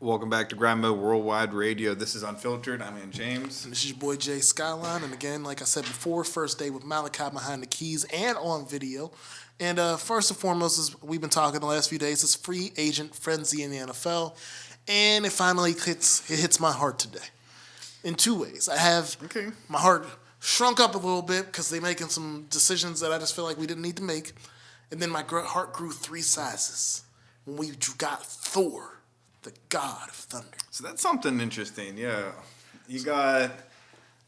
Welcome back to Grind Mode Worldwide Radio. This is Unfiltered. I'm in James. And this is your boy Jay Skyline. And again, like I said before, first day with Malachi behind the keys and on video. And first and foremost, as we've been talking the last few days, is free agent frenzy in the NFL. And it finally hits my heart today in two ways. I have my heart shrunk up a little bit because they're making some decisions that I just feel like we didn't need to make. And then my heart grew 3 sizes when we got Thor, the God of Thunder. So that's something interesting, yeah. You got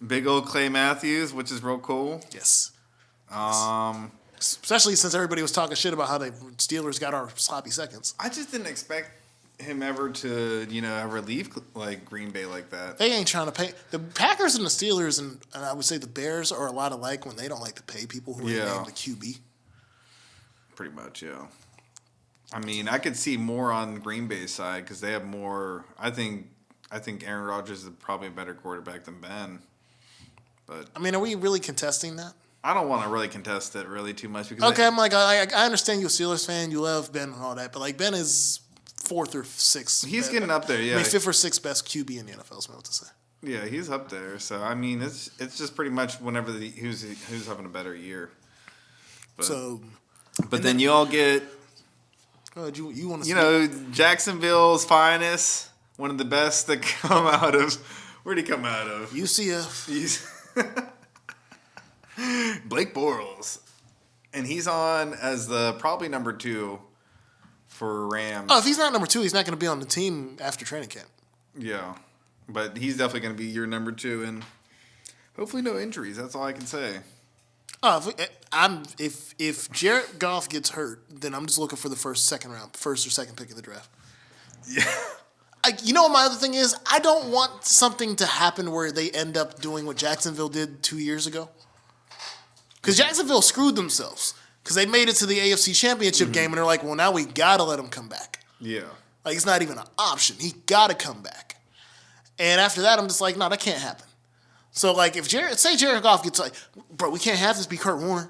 big old Clay Matthews, which is real cool. Yes. Especially since everybody was talking shit about how the Steelers got our sloppy seconds. I just didn't expect him ever to, ever leave like Green Bay like that. They ain't trying to pay. The Packers and the Steelers and I would say the Bears are a lot alike when they don't like to pay people who are named a QB. Pretty much, yeah. I mean, I could see more on Green Bay's side because they have more. I think Aaron Rodgers is probably a better quarterback than Ben. But I mean, are we really contesting that? I don't want to really contest it really too much because I'm like I understand you're a Steelers fan, you love Ben and all that, but like Ben is 4th or 6th. He's getting up there, yeah. I mean, 5th or 6th best QB in the NFL is what I want to say. Yeah, he's up there. So I mean, it's just pretty much whenever who's having a better year. But then you all get. You want to Jacksonville's finest, one of the best that come out of. Where'd he come out of? UCF. Blake Bortles, and he's on as the probably number 2 for Rams. Oh, if he's not number 2, he's not going to be on the team after training camp. Yeah, but he's definitely going to be your number 2, and hopefully no injuries. That's all I can say. Oh, if Jared Goff gets hurt, then I'm just looking for the first or second pick of the draft. Yeah. You know what my other thing is? I don't want something to happen where they end up doing what Jacksonville did 2 years ago. Because Jacksonville screwed themselves. Because they made it to the AFC Championship game, and they're like, well, now we got to let him come back. Yeah. Like, it's not even an option. He got to come back. And after that, I'm just like, no, that can't happen. So, like, if Jared Goff gets like, bro, we can't have this be Kurt Warner.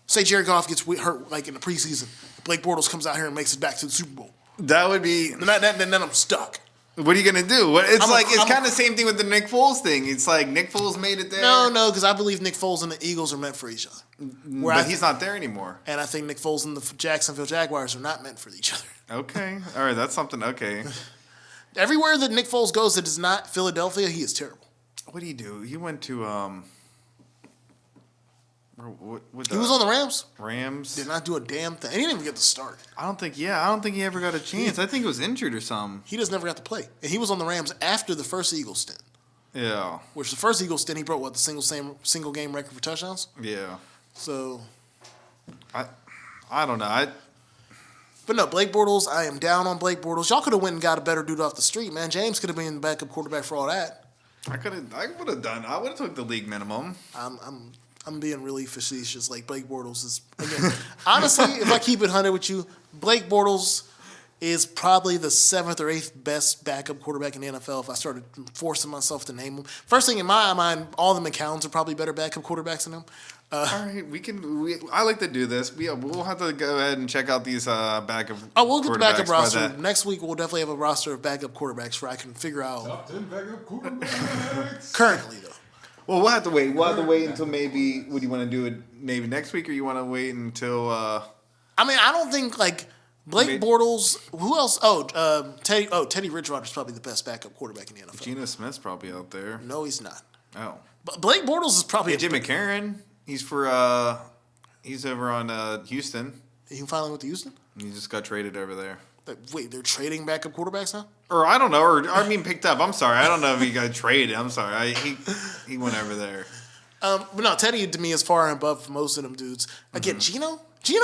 Say Jared Goff gets hurt, like, in the preseason. Blake Bortles comes out here and makes it back to the Super Bowl. That would be... Then I'm stuck. What are you going to do? It's kind of the same thing with the Nick Foles thing. It's like Nick Foles made it there. No, because I believe Nick Foles and the Eagles are meant for each other. But he's not there anymore. And I think Nick Foles and the Jacksonville Jaguars are not meant for each other. Okay. All right, that's something. Okay. Everywhere that Nick Foles goes that is not Philadelphia, he is terrible. What do you do? He went to he was on the Rams. Rams did not do a damn thing. He didn't even get to start. I don't think he ever got a chance. I think he was injured or something. He just never got to play. And he was on the Rams after the first Eagles stint. Yeah. Which the first Eagles stint, he broke the single game record for touchdowns. Yeah. So I don't know. But no, Blake Bortles, I am down on Blake Bortles. Y'all could have went and got a better dude off the street, man. James could have been the backup quarterback for all that. I would have took the league minimum. I'm being really facetious. Like, Blake Bortles is, again, honestly, if I keep it 100 with you, Blake Bortles is probably the 7th or 8th best backup quarterback in the NFL if I started forcing myself to name him. First thing in my mind, all the McCowns are probably better backup quarterbacks than him. All right, I like to do this. We'll have to go ahead and check out these backup. Oh, we'll get the backup roster next week. We'll definitely have a roster of backup quarterbacks where I can figure out top 10 backup quarterbacks currently though. Well, we'll have to wait. We'll have to wait until maybe. What do you want to do? It maybe next week, or you want to wait until? I mean, I don't think like Blake Bortles. Who else? Teddy Bridgewater's probably the best backup quarterback in the NFL. Geno Smith's probably out there. No, he's not. Oh, but Blake Bortles is probably Jim McCarron. He's for he's over on Houston. He finally went to Houston? He just got traded over there. Wait, they're trading backup quarterbacks now? Or I don't know. Picked up. I'm sorry. I don't know if he got traded. I'm sorry. He went over there. But no, Teddy to me is far and above most of them dudes. Again, Geno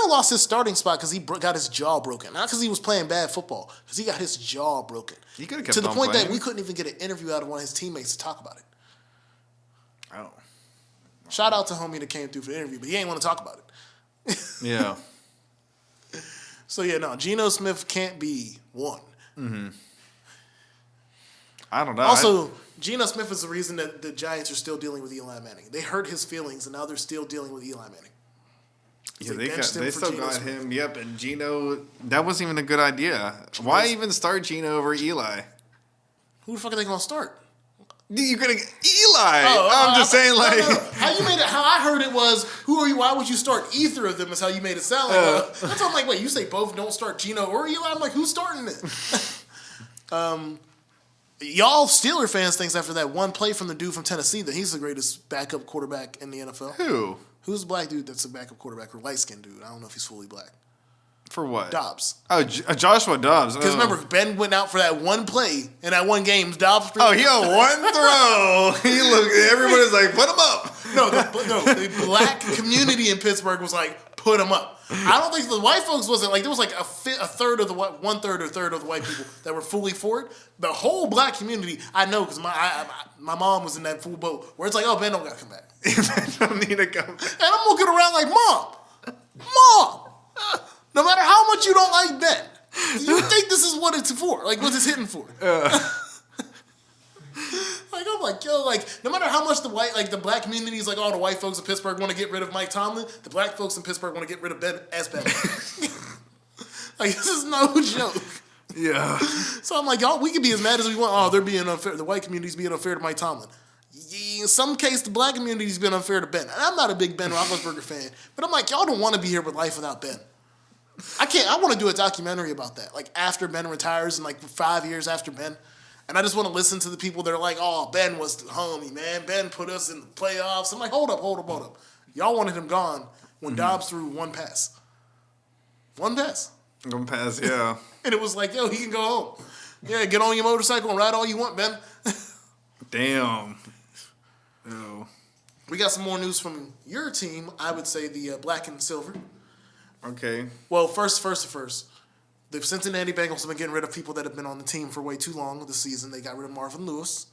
lost his starting spot because he got his jaw broken. Not because he was playing bad football, because he got his jaw broken. He could have kept to the point playing. That we couldn't even get an interview out of one of his teammates to talk about it. Oh. Shout out to homie that came through for the interview, but he ain't want to talk about it. Yeah. So, yeah, no, Geno Smith can't be one. Mm-hmm. I don't know. Also, Geno Smith is the reason that the Giants are still dealing with Eli Manning. They hurt his feelings, and now they're still dealing with Eli Manning. Yeah, they still got him. Yep, and Geno, that wasn't even a good idea. Why even start Geno over Eli? Who the fuck are they gonna start? You're gonna Eli. I'm just saying, like, no. How you made it? How I heard it was, who are you? Why would you start either of them? Is how you made it sound like. That's why I'm like, wait, you say both don't start Gino or Eli? I'm like, who's starting it? Y'all Steeler fans thinks after that one play from the dude from Tennessee that he's the greatest backup quarterback in the NFL. who? Who's the black dude that's a backup quarterback or light skinned dude? I don't know if he's fully black. For what? Dobbs. Oh, Joshua Dobbs. Because remember, Ben went out for that one play in that one game. Dobbs. Oh, he had one throw. He looked. Everybody's like, put him up. No, the black community in Pittsburgh was like, put him up. I don't think the white folks wasn't like, there was like a third of the one third or third of the white people that were fully for it. The whole black community, I know because my mom was in that full boat where it's like, oh, Ben don't gotta come back. Ben don't need to come. And I'm looking around like, Mom, no matter how much you don't like Ben, you think this is what it's for? Like, what's this hitting for? Like, I'm like, yo, like, no matter how much the black community is like, oh, the white folks in Pittsburgh want to get rid of Mike Tomlin, the black folks in Pittsburgh want to get rid of Ben as Ben. Like, this is no joke. Yeah. So I'm like, y'all, we can be as mad as we want. Oh, they're being unfair. The white community's being unfair to Mike Tomlin. In some case, the black community's been unfair to Ben. And I'm not a big Ben Roethlisberger fan, but I'm like, y'all don't want to be here with life without Ben. I want to do a documentary about that, like after Ben retires and like 5 years after Ben. And I just want to listen to the people that are like, oh, Ben was the homie, man. Ben put us in the playoffs. I'm like, hold up. Y'all wanted him gone when Dobbs threw one pass. One pass. One pass, yeah. And it was like, yo, he can go home. Yeah, get on your motorcycle and ride all you want, Ben. Damn. Oh. We got some more news from your team. I would say the black and silver. Okay. Well, first. The Cincinnati Bengals have been getting rid of people that have been on the team for way too long this season. They got rid of Marvin Lewis.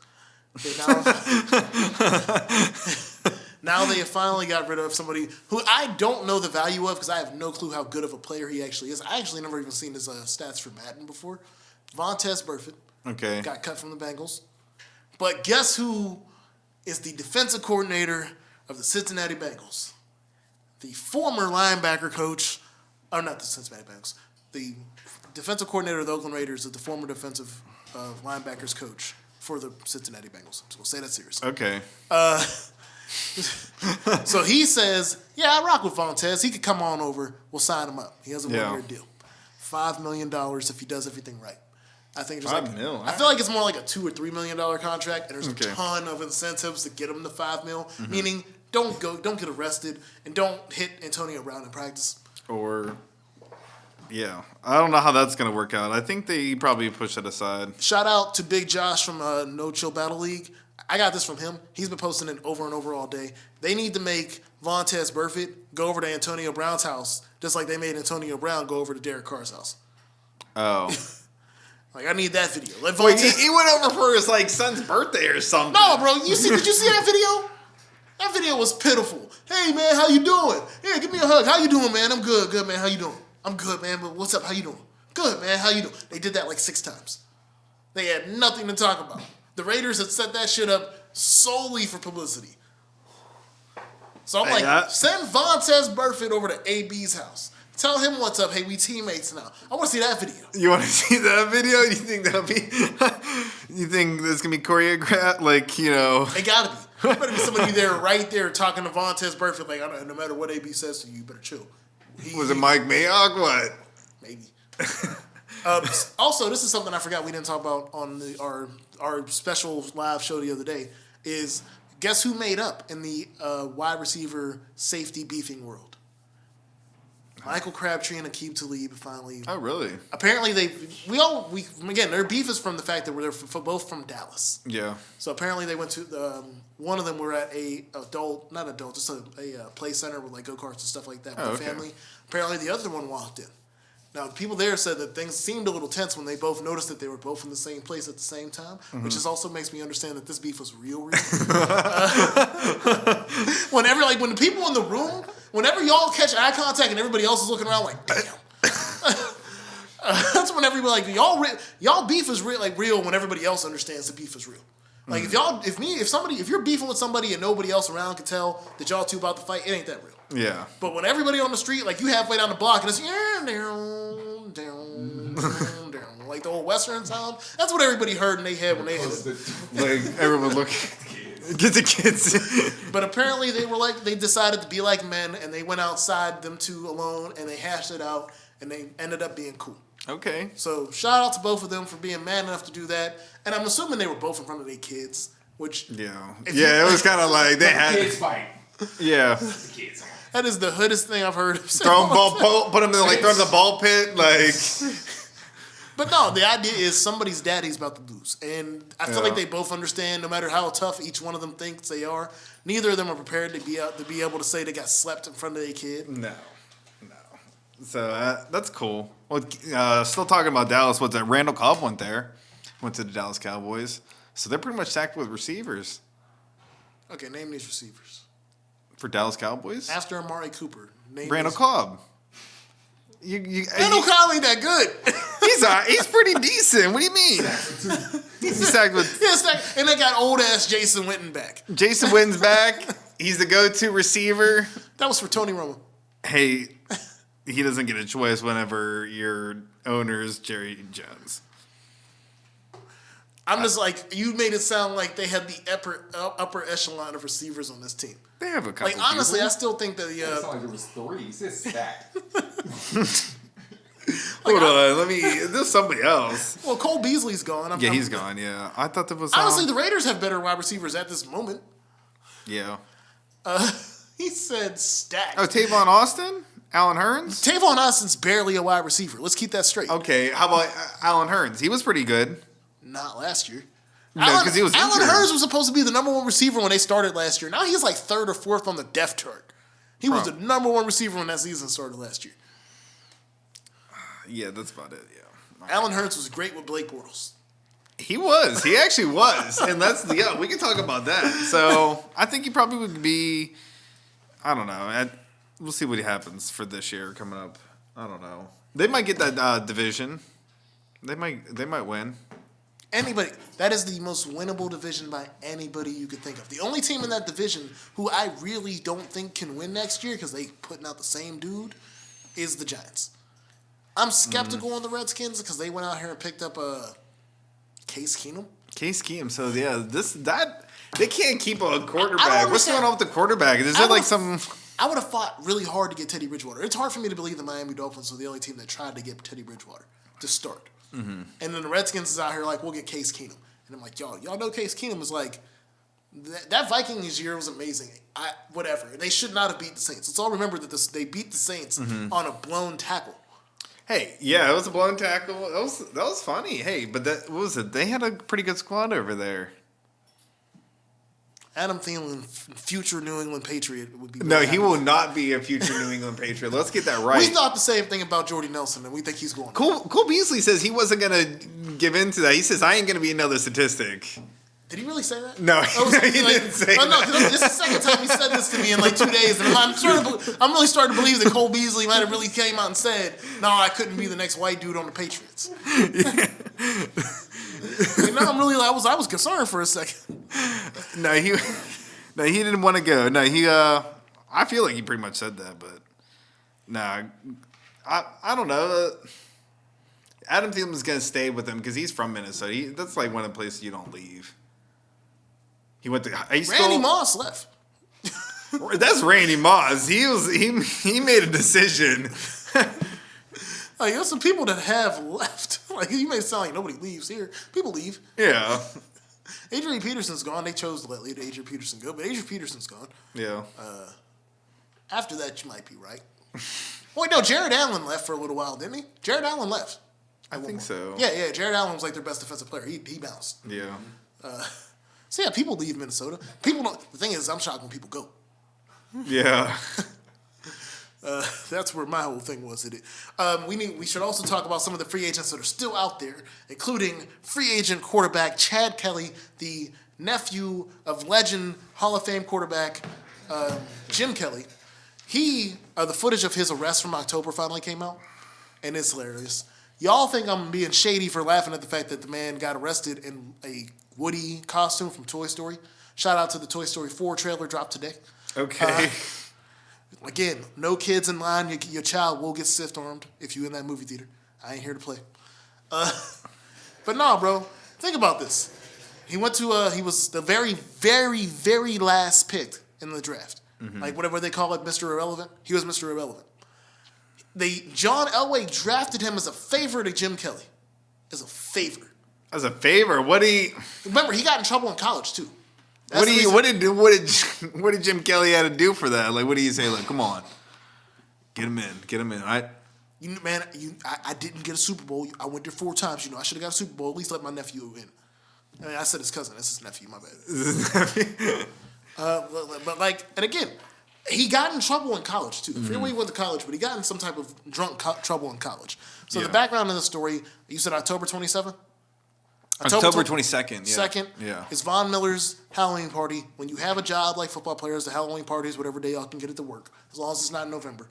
Now they have finally got rid of somebody who I don't know the value of because I have no clue how good of a player he actually is. I actually never even seen his stats for Madden before. Vontaze Burfict. Okay. Got cut from the Bengals. But guess who is the defensive coordinator of the Cincinnati Bengals? The former linebacker coach, or not the Cincinnati Bengals, the defensive coordinator of the Oakland Raiders is the former defensive linebackers coach for the Cincinnati Bengals. So we'll say that seriously. Okay. So he says, yeah, I rock with Vontaze. He could come on over. We'll sign him up. He has a one-year deal. $5 million if he does everything right. I think there's $5 million. I feel like it's more like a $2 or $3 million contract, and there's a ton of incentives to get him the $5 million. Meaning, don't get arrested, and don't hit Antonio Brown in practice. Or, yeah, I don't know how that's gonna work out. I think they probably push it aside. Shout out to Big Josh from No Chill Battle League. I got this from him. He's been posting it over and over all day. They need to make Vontaze Burfict go over to Antonio Brown's house, just like they made Antonio Brown go over to Derek Carr's house. Oh. Like, I need that video. Let Wait, he went over for his like son's birthday or something. No, bro. Did you see that video? That video was pitiful. Hey, man, how you doing? Yeah, give me a hug. How you doing, man? I'm good. Good, man. How you doing? I'm good, man. But what's up? How you doing? Good, man. How you doing? They did that like 6 times. They had nothing to talk about. The Raiders had set that shit up solely for publicity. So I'm like, send Vontaze Burfict over to AB's house. Tell him what's up. Hey, we teammates now. I want to see that video. You want to see that video? You think that'll be? You think this gonna be choreographed? Like, you know? It gotta be. There better be somebody there, right there, talking to Vontaze Burfict. Like, I don't, no matter what AB says to you, you better chill. Was it Mike Mayock? What? Maybe. Also, this is something I forgot we didn't talk about on our special live show the other day. Is guess who made up in the wide receiver safety beefing world? Michael Crabtree and Aqib Talib finally. Oh, really? Apparently, again, their beef is from the fact that they're both from Dallas. Yeah. So apparently, they went to one of them were at just a play center with like go-karts and stuff like that with their family. Apparently, the other one walked in. Now, people there said that things seemed a little tense when they both noticed that they were both in the same place at the same time, which is also makes me understand that this beef was real. When the people in the room, whenever y'all catch eye contact and everybody else is looking around like, damn. That's when everybody like y'all beef is real when everybody else understands the beef is real. Like if you're beefing with somebody and nobody else around can tell that y'all two about to fight, it ain't that real. Yeah. But when everybody on the street, like you halfway down the block and it's down, like the old Western sound. That's what everybody heard in their head when they had it. Like everyone look, get the kids. But apparently they decided to be like men, and they went outside, them two alone, and they hashed it out, and they ended up being cool. Okay. So shout out to both of them for being man enough to do that. And I'm assuming they were both in front of their kids, which Yeah, it was kind of like they had. Kids fight. Yeah. The kids. that is the hoodest thing I've heard. Throw put them in throw in the ball pit, like. But no, the idea is somebody's daddy's about to lose. And I feel Yeah. like they both understand, no matter how tough each one of them thinks they are, neither of them are prepared to be able to say they got slept in front of their kid. No. So that's cool. Well, still talking about Dallas. What's that? Randall Cobb went to the Dallas Cowboys. So they're pretty much stacked with receivers Okay, name these receivers. for Dallas Cowboys. After Amari Cooper, name Randall these. Cobb. Randall Cobb ain't that good. He's pretty decent. What do you mean? He's stacked with Yes, and they got old ass Jason Witten back. Jason Witten's back. He's the go-to receiver. That was for Tony Romo. Hey, he doesn't get a choice whenever your owner is Jerry Jones. I'm just like, you made it sound like they had the upper echelon of receivers on this team. They have a couple. Like, honestly, people. I still think that It sounded like there was 3. He said stacked. Hold on, there's somebody else. Well, Cole Beasley's gone. Yeah, he's gone. Yeah, I thought that was Honestly, the Raiders have better wide receivers at this moment. yeah. He said stacked. Oh, Tavon Austin, Alan Hearns. Tavon Austin's barely a wide receiver. Let's keep that straight. Okay, how about Alan Hearns? He was pretty good. Not last year. No, because he was Alan injured. Hearns was supposed to be the number one receiver when they started last year. Now he's like third or fourth on the depth chart. He was Huh. the number one receiver when that season started last year. Yeah, that's about it. Yeah, Alan Hearns was great with Blake Bortles. he was. He actually was, and we can talk about that. So I think he probably would be. I don't know. We'll see what happens for this year coming up. I don't know. They might get that division. They might win. Anybody, that is the most winnable division by anybody you could think of. The only team in that division who I really don't think can win next year because they putting out the same dude is the Giants. I'm skeptical on the Redskins because they went out here and picked up Case Keenum. Case Keenum. So yeah, they can't keep a quarterback. I don't What's going on with the quarterback? Is there like some? I would have fought really hard to get Teddy Bridgewater. It's hard for me to believe the Miami Dolphins were the only team that tried to get Teddy Bridgewater to start. Mm-hmm. And then the Redskins is out here like, we'll get Case Keenum. And I'm like, y'all know Case Keenum is like, that Vikings year was amazing. Whatever. They should not have beat the Saints. Let's all remember that they beat the Saints on a blown tackle. Hey, yeah, it was a blown tackle. That was funny. Hey, but what was it? They had a pretty good squad over there. Adam Thielen, future New England Patriot, would be. No, he will not be a future New England Patriot. Let's get that right. We thought the same thing about Jordy Nelson, and we think he's going. Cole Beasley says he wasn't going to give in to that. He says, I ain't going to be another statistic. Did he really say that? No, he didn't say no, that. this is the second time he said this to me in like 2 days, and I'm really starting to believe that Cole Beasley might have really came out and said, "No, I couldn't be the next white dude on the Patriots." I was concerned for a second. No, he didn't want to go. No, I feel like he pretty much said that, but I don't know. Adam Thielen's going to stay with him because he's from Minnesota. That's like one of the places you don't leave. He went to high school. Randy Moss left. That's Randy Moss. He made a decision. Like, there's some people that have left. Like, you may sound like nobody leaves here. People leave. Yeah. Adrian Peterson's gone. They chose to let Adrian Peterson go, but Adrian Peterson's gone. Yeah. After that, you might be right. Wait, no, Jared Allen left for a little while, didn't he? Jared Allen left. I think so. Yeah. Jared Allen was like their best defensive player. He bounced. Yeah. So yeah, people leave Minnesota. People don't. The thing is, I'm shocked when people go. Yeah. That's where my whole thing was. We should also talk about some of the free agents that are still out there, including free agent quarterback Chad Kelly, the nephew of legend Hall of Fame quarterback Jim Kelly. The footage of his arrest from October finally came out, and it's hilarious. Y'all think I'm being shady for laughing at the fact that the man got arrested in a Woody costume from Toy Story. Shout out to the Toy Story 4 trailer dropped today. Okay. Again, no kids in line. Your child will get stiff-armed if you're in that movie theater. I ain't here to play. But no, bro. Think about this. He went to he was the very, very, very last pick in the draft. Like whatever they call it, Mr. Irrelevant. He was Mr. Irrelevant. John Elway drafted him as a favorite of Jim Kelly. As a favorite. As a favor, Remember, he got in trouble in college too. what did Jim Kelly had to do for that? Like, what do you say? Like, come on, get him in. I didn't get a Super Bowl. I went there 4 times. I should have got a Super Bowl. At least let my nephew in. I mean, I said his cousin. That's his nephew. My bad. But like, and again, he got in trouble in college too. I forget where he went to college, but he got in some type of drunk trouble in college. So the background of the story, you said October 27th? October 22nd. Yeah. Second, is Von Miller's Halloween party. When you have a job like football players, the Halloween party is whatever day y'all can get it to work, as long as it's not in November.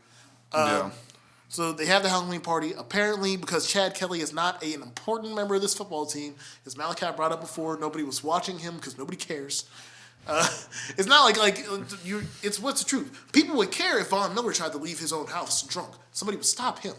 So they have the Halloween party. Apparently, because Chad Kelly is not an important member of this football team, as Malachi brought up before, nobody was watching him because nobody cares. It's not like it's what's the truth. People would care if Von Miller tried to leave his own house drunk. Somebody would stop him.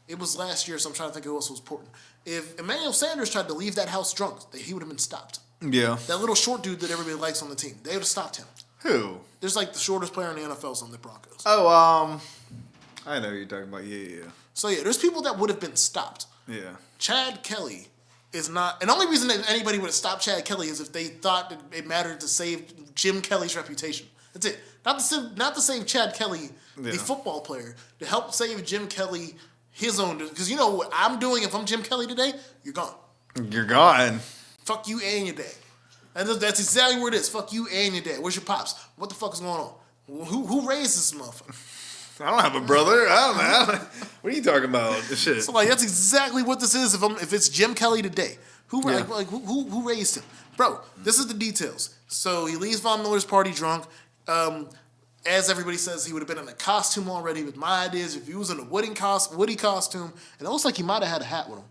It was last year, so I'm trying to think of who else was important. If Emmanuel Sanders tried to leave that house drunk, he would have been stopped. Yeah. That little short dude that everybody likes on the team, they would have stopped him. Who? There's like the shortest player in the NFL on the Broncos. Oh, I know who you're talking about. Yeah. So yeah, there's people that would have been stopped. Yeah. Chad Kelly is not, and the only reason that anybody would have stopped Chad Kelly is if they thought that it mattered to save Jim Kelly's reputation. That's it. Not to save Chad Kelly, the football player, to help save Jim Kelly his own. Because you know what I'm doing if I'm Jim Kelly today? You're gone. You're gone. Fuck you and your dad. That's exactly where it is. Fuck you and your dad. Where's your pops? What the fuck is going on? Who raised this motherfucker? I don't have a brother. I don't know. What are you talking about? This shit. So like that's exactly what this is. If it's Jim Kelly today, who raised him, bro? This is the details. So he leaves Von Miller's party drunk. As everybody says, he would have been in a costume already. But my idea is if he was in a Woody costume, and it looks like he might have had a hat with him.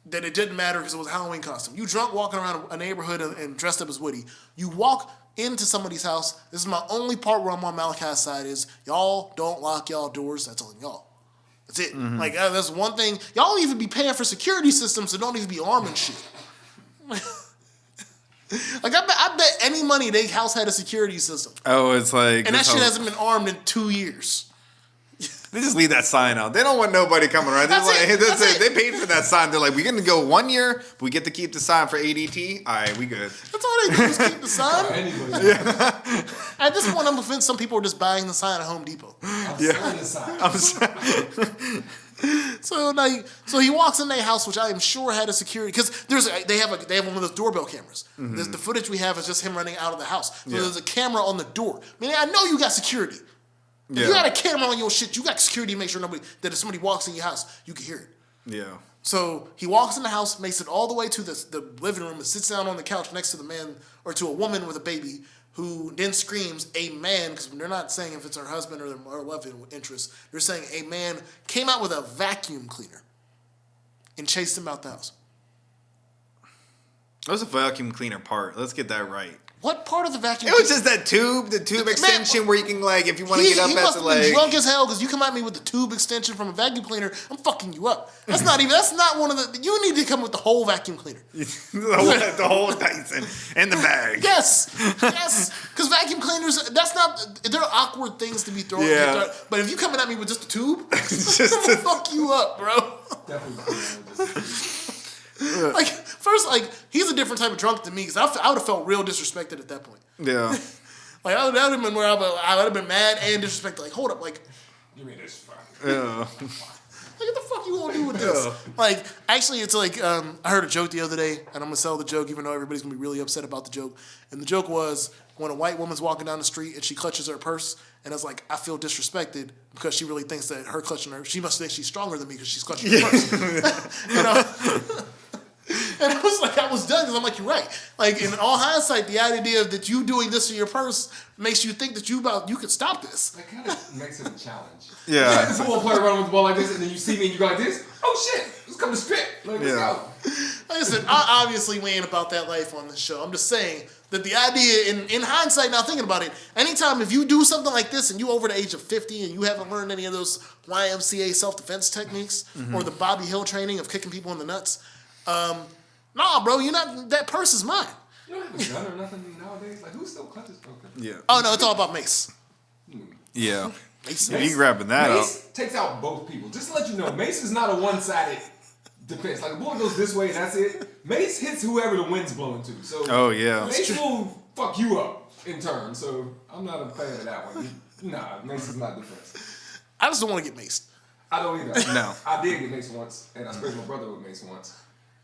Then it didn't matter because it was a Halloween costume. You drunk walking around a neighborhood and dressed up as Woody. You walk into somebody's house. This is my only part where I'm on Malachi's side is y'all don't lock y'all doors. That's on y'all. That's it. Like that's one thing. Y'all don't even be paying for security systems, so don't even be arming shit. Like I bet any money they house had a security system. Oh, it's like, and that shit hasn't been armed in 2 years. They just leave that sign out. They don't want nobody coming around. That's it. They paid for that sign. They're like, we're going to go 1 year, but we get to keep the sign for ADT. All right, we good. That's all they do is keep the sign. At this point, I'm convinced some people are just buying the sign at Home Depot. I'm selling the sign. So he walks in their house, which I am sure had a security, because they have one of those doorbell cameras. The footage we have is just him running out of the house. So there's a camera on the door. I mean, I know you got security. If you got a camera on your shit, you got security to make sure that if somebody walks in your house, you can hear it. Yeah. So he walks in the house, makes it all the way to the living room, and sits down on the couch next to the man, or to a woman with a baby, who then screams, a man, because they're not saying if it's her husband or their love interest. They're saying a man came out with a vacuum cleaner and chased him out the house. That was a vacuum cleaner part. Let's get that right. What part of the vacuum? It was just that the tube extension where you can, like, if you want to get up at the leg. He must be drunk as hell because you come at me with the tube extension from a vacuum cleaner, I'm fucking you up. That's not one of the. You need to come with the whole vacuum cleaner. the whole Dyson in the bag. Yes, because vacuum cleaners, they're awkward things to be thrown. Yeah. But if you coming at me with just a tube, I'm gonna fuck you up, bro. Definitely. Like, first, like, he's a different type of drunk than me because I would have felt real disrespected at that point. Yeah. Like, that would have been where I would have been mad and disrespected. Like, hold up, like. You mean this fucking. Yeah. Like, what the fuck you gonna do with this? Like, actually, it's like, I heard a joke the other day, and I'm gonna sell the joke even though everybody's gonna be really upset about the joke. And the joke was when a white woman's walking down the street and she clutches her purse, and it's like, I feel disrespected because she really thinks that her clutching her, she must think she's stronger than me because she's clutching her purse. You know? And I was was done because I'm like, you're right. Like in all hindsight, the idea that you doing this in your purse makes you think that you could stop this. That kind of makes it a challenge. Yeah. The football player running with the ball like this, and then you see me and you go like this. Oh shit! Let's come to spit. Like, let's Yeah. go. Like I said, obviously we ain't about that life on this show. I'm just saying that the idea, in hindsight, now thinking about it, anytime if you do something like this and you over the age of 50 and you haven't learned any of those YMCA self-defense techniques or the Bobby Hill training of kicking people in the nuts, nah, bro, that purse is mine. You don't have a gun or nothing nowadays. Like, who still clutches? Okay. Yeah. Oh, no, it's all about mace. Yeah. Mace. If you grabbing that Mace takes out both people. Just to let you know, Mace is not a one-sided defense. Like, a bullet goes this way and that's it. Mace hits whoever the wind's blowing to. So Oh, yeah. Mace will fuck you up in turn. So I'm not a fan of that one. Nah, Mace is not defense. I just don't want to get maced. I don't either. No. I did get Mace once, and I sprayed my brother with Mace once.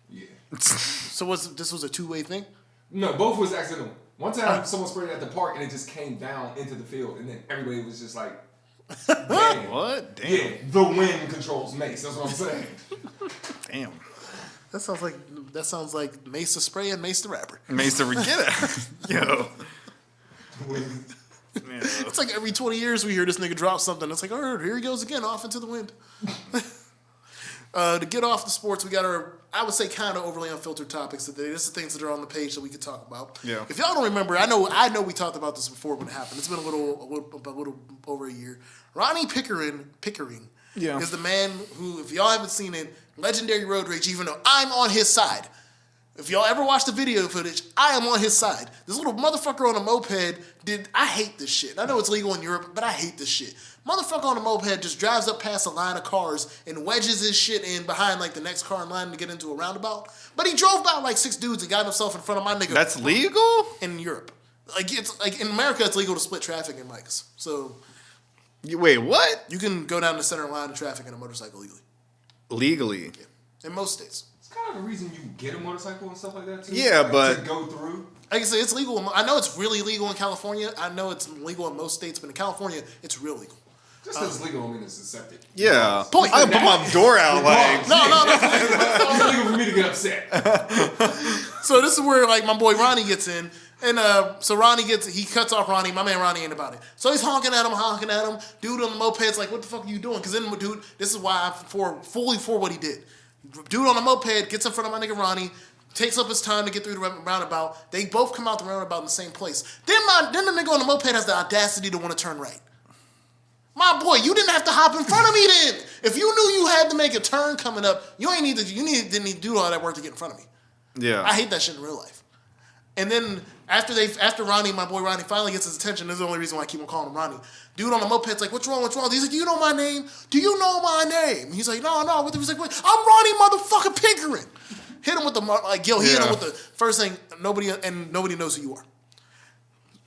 Yeah. So this was a two-way thing? No, both was accidental. One time, someone sprayed it at the park, and it just came down into the field, and then everybody was just like, damn. What? Damn. Yeah, the wind controls Mace. That's what I'm saying. Damn. That sounds like Mace the Spray and Mace the Rapper. Mace the get it. Yo. Wind. Yeah. It's like every 20 years we hear this nigga drop something. It's like, oh, here he goes again, off into the wind. To get off the sports, we got our, I would say, kind of overly unfiltered topics today. This is things that are on the page that we could talk about. Yeah. If y'all don't remember, I know we talked about this before when it happened. It's been a little over a year. Ronnie Pickering Yeah. is the man who, if y'all haven't seen it, legendary road rage, even though I'm on his side. If y'all ever watch the video footage, I am on his side. This little motherfucker on a moped I hate this shit. I know it's legal in Europe, but I hate this shit. Motherfucker on a moped just drives up past a line of cars and wedges his shit in behind like the next car in line to get into a roundabout. But he drove by like 6 dudes and got himself in front of my nigga. That's legal? in Europe. Like it's like in America, it's legal to split traffic in mics. So Wait, what? you can go down the center line of traffic in a motorcycle legally. Legally? Yeah. In most states. It's kind of the reason you get a motorcycle and stuff like that, too. Yeah, like, but- to go through. Like I say, it's legal. I know it's really legal in California. I know it's legal in most states, but in California, it's real legal. Just because it's legal, I mean it's accepted. Yeah. Point. I can put my door out like. No. It's illegal for me to get upset. So this is where like my boy Ronnie gets in, and so he cuts off Ronnie. My man Ronnie ain't about it. So he's honking at him. Dude on the moped's like, "What the fuck are you doing?" Because then, dude, this is why I'm fully for what he did. Dude on the moped gets in front of my nigga Ronnie. Takes up his time to get through the roundabout. They both come out the roundabout in the same place. Then the nigga on the moped has the audacity to want to turn right. My boy, you didn't have to hop in front of me then. If you knew you had to make a turn coming up, you didn't need to do all that work to get in front of me. Yeah. I hate that shit in real life. And then after Ronnie, my boy Ronnie finally gets his attention, this is the only reason why I keep on calling him Ronnie. Dude on the moped's like, what's wrong? He's like, do you know my name? Do you know my name? He's like, no. He's like, wait, I'm Ronnie motherfucking Pickering. Hit him with the hit him with the first thing. Nobody knows who you are.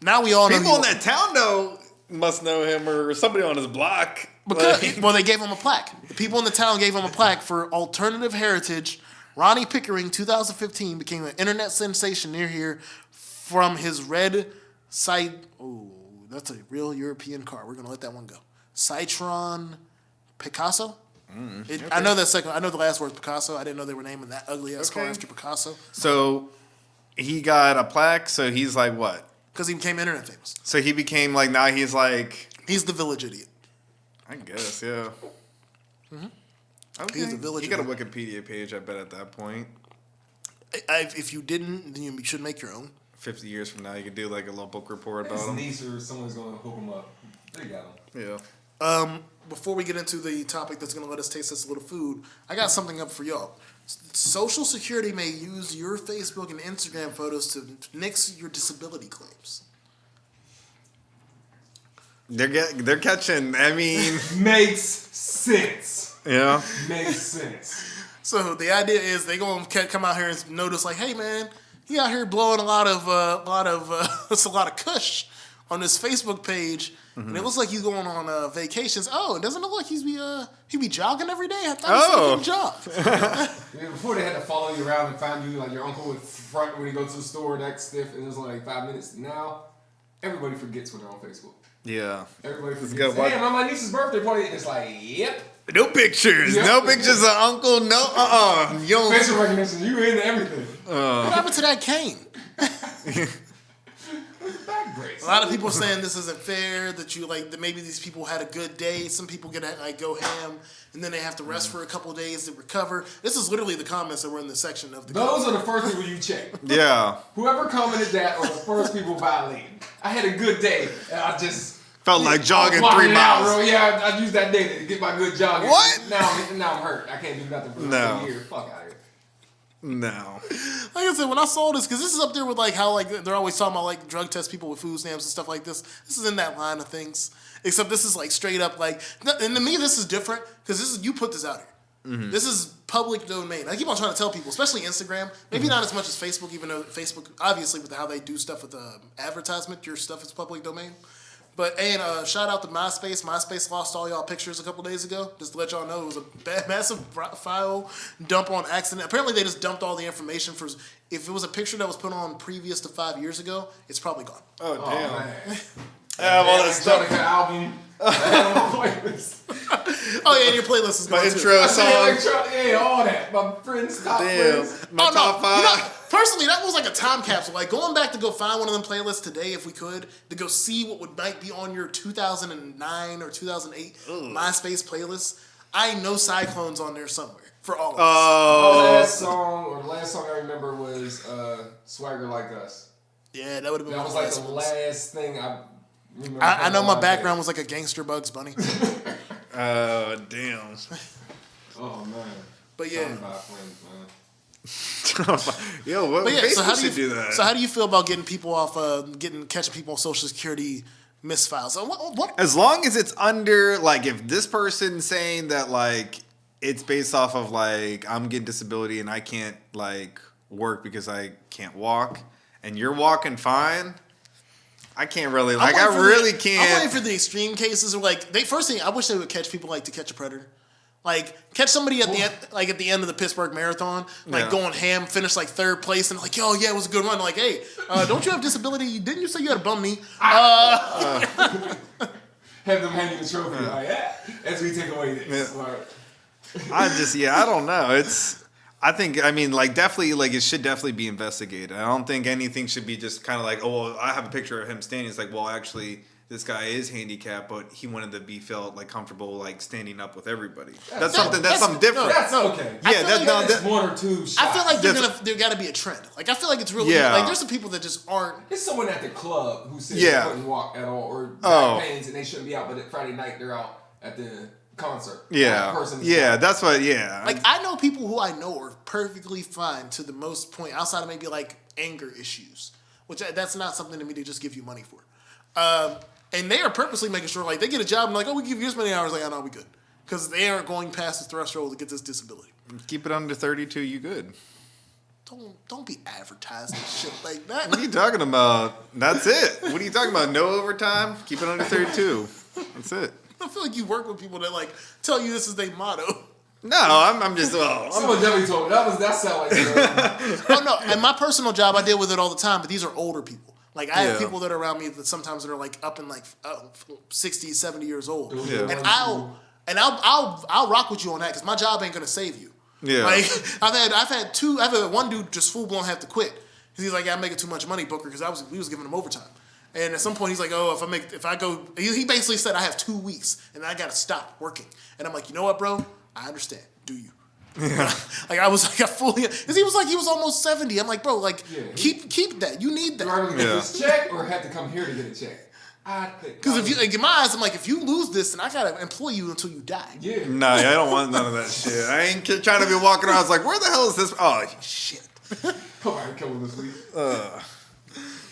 Now we all know People who in you are. that town though must know him or somebody on his block. Because, well, they gave him a plaque. The people in the town gave him a plaque for alternative heritage. Ronnie Pickering, 2015, became an internet sensation near here from his red site. Oh, that's a real European car. We're gonna let that one go. Citron Picasso. Okay. I know that second. I know the last word's Picasso. I didn't know they were naming that ugly ass car Okay. after Picasso So he got a plaque, so he's like what? because he became internet famous. So he became like now he's like He's the village idiot. I guess, yeah. Okay. He's the village He got a idiot. Wikipedia page, I bet at that point. If you didn't, then you should make your own. 50 years from now you could do like a little book report His about him. niece or someone's going to hook him up. They got him. Yeah. Before we get into the topic that's going to let us taste this little food, I got something up for y'all. Social Security may use your Facebook and Instagram photos to nix your disability claims. They're catching, I mean, Makes sense. yeah. Makes sense. So the idea is they going to come out here and notice like, hey man, he out here blowing a lot of it's a lot of kush on this Facebook page, and it looks like he's going on vacations. Oh, it doesn't look like he be jogging every day. I thought he jog. Yeah, before they had to follow you around and find you like your uncle with front when you go to the store that stiff and it was only like 5 minutes. Now everybody forgets when they're on Facebook. Yeah. Everybody It's forgets. good. Hey, I'm on my niece's birthday party and it's like, yep. No pictures. Yeah. No pictures of Uncle. No. You don't. Facial recognition. You into everything. What happened to that cane? Back brace. A lot of people are saying this isn't fair. That you like that maybe these people had a good day. Some people get like go ham, and then they have to rest for a couple of days to recover. This is literally the comments that were in the section of the. Those are the first people you check. Yeah. Whoever commented that are the first people violating. I had a good day, and I just Felt like jogging I was 3 walking out, miles. bro. Yeah, I used that day to get my good jogging. What? Now I'm hurt. I can't do nothing for the rest of the year. Fuck out of here. No. Like I said, when I saw this, because this is up there with like how like they're always talking about like drug test people with food stamps and stuff like this. This is in that line of things. Except this is like straight up like, and to me this is different because this is you put this out here. Mm-hmm. This is public domain. I keep on trying to tell people, especially Instagram, maybe not as much as Facebook, even though Facebook obviously with how they do stuff with advertisement, your stuff is public domain. But shout out to MySpace. MySpace lost all y'all pictures a couple days ago. Just to let y'all know, it was a massive file dump on accident. Apparently, they just dumped all the information for. If it was a picture that was put on previous to 5 years ago, it's probably gone. Oh, Oh, damn. man. I have all this stuff. Electronica album. I had on my playlist. Oh yeah, and your playlist is My gone intro too. I said song. yeah, all that. My friends' top Damn. friends. My top You know, 5. personally, that was like a time capsule. Like going back to go find one of them playlists today, if we could, to go see what might be on your 2009 or 2008 MySpace playlist. I know Cyclone's on there somewhere for all of us. The last song I remember was Swagger Like Us. Yeah, that would have been That one was of like the the last ones. last thing I remember. I know on my day. background was like a gangster Bugs Bunny. Oh, damn. Oh man. But yeah. Talking about friends, man. Yo, what But yeah, so how Facebook do you should do that? So how do you feel about getting people off catching people on Social Security misfiles? So what As long as it's under, like, if this person's saying that, like, it's based off of, like, I'm getting disability and I can't, like, work because I can't walk, and you're walking fine, I can't really, like, I really I'm can't. waiting for the extreme cases. Or like, first thing, I wish they would catch people like To Catch a Predator. Like, catch somebody at the end of the Pittsburgh Marathon, like Yeah. going ham, finish like 3rd place, and like, yo, yeah, it was a good run. Like, hey, don't you have disability? Didn't you say you had a bum knee? Have them hand you the trophy. Like, yeah, as we take away this. Yeah. Like, I don't know. Definitely, like, it should definitely be investigated. I don't think anything should be just kind of like, oh, well, I have a picture of him standing. It's like, well, actually, this guy is handicapped, but he wanted to be felt like comfortable, like standing up with everybody. That's something different. that's okay. Yeah, That's one or two shots. I feel like there got to be a trend. Like, I feel like it's really Yeah. like there's some people that just aren't. There's someone at the club who said Yeah. they couldn't walk at all or Oh. back pains and they shouldn't be out, but at Friday night they're out at the concert. That Yeah, person is yeah, out. that's what. Yeah, Like, I know people who I know are perfectly fine to the most point, outside of maybe like anger issues, which that's not something to me to just give you money for. And they are purposely making sure, like, they get a job and like, oh, we give you this many hours. Like, I know we good, because they aren't going past the threshold to get this disability. keep it under 32. You good? Don't be advertising shit like that. What are you talking about? That's it. What are you talking about? No overtime. Keep it under 32. That's it. I feel like you work with people that like tell you this is their motto. No, I'm just. Oh, Someone definitely told me that sound like Oh no! And my personal job, I deal with it all the time. But these are older people. Like, I have Yeah. people that are around me that sometimes that are like up in like 60, 70 years old. Yeah. And I'll rock with you on that because my job ain't gonna save you. Yeah. Like, I've had one dude just full blown have to quit because he's like, yeah, I'm making too much money, Booker, because we was giving him overtime. And at some point he's like, oh, he basically said I have 2 weeks and I gotta stop working. And I'm like, you know what, bro? I understand. Do you? Yeah. Like, I was like, because he was almost 70. I'm like, bro, like, keep that. You need do I that. really get this check or have to come here to get a check? I think Because if you, like, in my eyes, I'm like, if you lose this, then I gotta employ you until you die. yeah. no, I don't want none of that shit. I ain't trying to be walking around. I was like, where the hell is this? Oh shit. Hope I can kill him this week.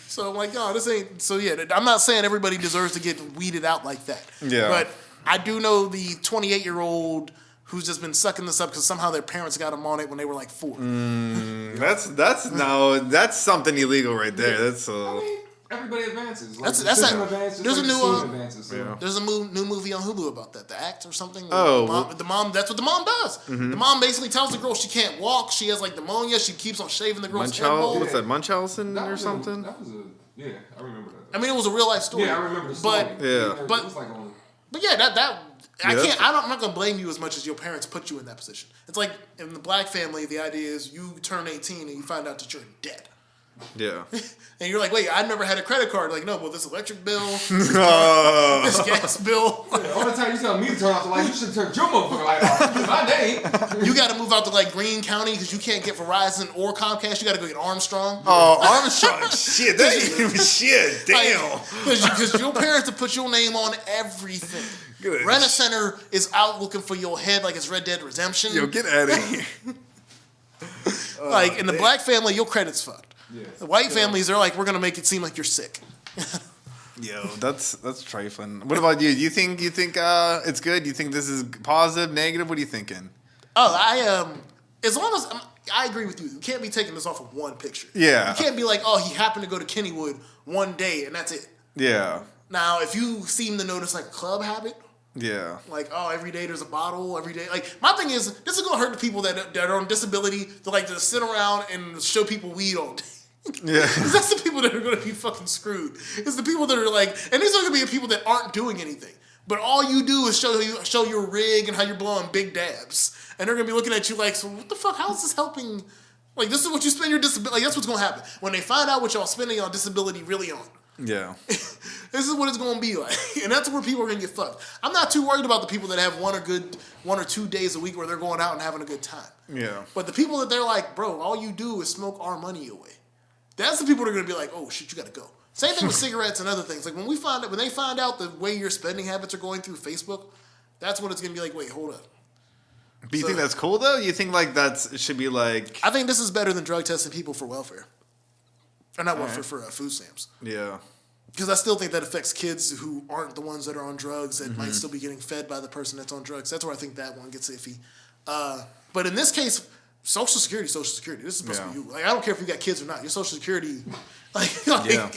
So I'm like, this ain't. So yeah, I'm not saying everybody deserves to get weeded out like that. Yeah. But I do know the 28-year-old who's just been sucking this up because somehow their parents got them on it when they were like 4. That's something illegal right there. That's I mean, everybody advances. Like, That's the that. system advances, There's a like the new scene advances, so. Yeah. there's a new movie on Hulu about that. The Act or something. Oh, the mom. That's what the mom does. The mom basically tells the girl she can't walk. She has like pneumonia. She keeps on shaving the girl's head Munchausen. bowl. What's that? Munchausen That or was something? That was yeah, I remember that. I mean, it was a real life story. Yeah, I remember the story. But Yeah. It but- was like on. But yeah, that I'm not gonna blame you as much as your parents put you in that position. It's like in the black family, the idea is you turn 18 and you find out that you're in debt. Yeah. And you're like, wait, I never had a credit card. Like, no, well, this electric bill, this gas bill. Yeah, all the time you tell me to turn off the light, you should turn your motherfucking light off. My name. You got to move out to like Greene County because you can't get Verizon or Comcast. You got to go get Armstrong. Oh, Armstrong. Shit. That ain't even shit. Damn. Because your parents have put your name on everything. Good. Rent-A-Center is out looking for your head like it's Red Dead Redemption. Yo, get out of here. Like, in the black family, your credit's fucked. Yeah. The white families, they're like, we're going to make it seem like you're sick. Yo, that's trifling. What about you? You think it's good? You think this is positive, negative? What are you thinking? Oh, as long as I agree with you, you can't be taking this off of one picture. Yeah. You can't be like, oh, he happened to go to Kennywood one day and that's it. Yeah. Now, if you seem to notice like a club habit, Yeah. like, oh, every day there's a bottle, every day. Like, my thing is, this is going to hurt the people that are on disability to like to sit around and show people weed all day. Yeah. Because that's the people that are going to be fucking screwed. It's the people that are like, and these are going to be the people that aren't doing anything. But all you do is show your rig and how you're blowing big dabs. And they're going to be looking at you like, so what the fuck, how is this helping? Like, this is what you spend your disability, like, that's what's going to happen. When they find out what y'all spending your disability really on. Yeah. This is what it's going to be like. And that's where people are going to get fucked. I'm not too worried about the people that have 1 or 2 days a week where they're going out and having a good time. Yeah. But the people that they're like, bro, all you do is smoke our money away. That's the people that are going to be like, oh, shit, you got to go. Same thing with cigarettes and other things. Like, when they find out the way your spending habits are going through Facebook, that's when it's going to be like, wait, hold up. But you think that's cool, though? You think, like, it should be, like... I think this is better than drug testing people for welfare. Or not welfare, for food stamps. Yeah. Because I still think that affects kids who aren't the ones that are on drugs that might still be getting fed by the person that's on drugs. That's where I think that one gets iffy. But in this case, Social Security. This is supposed to be you. Like, I don't care if you got kids or not. Your Social Security, Yeah.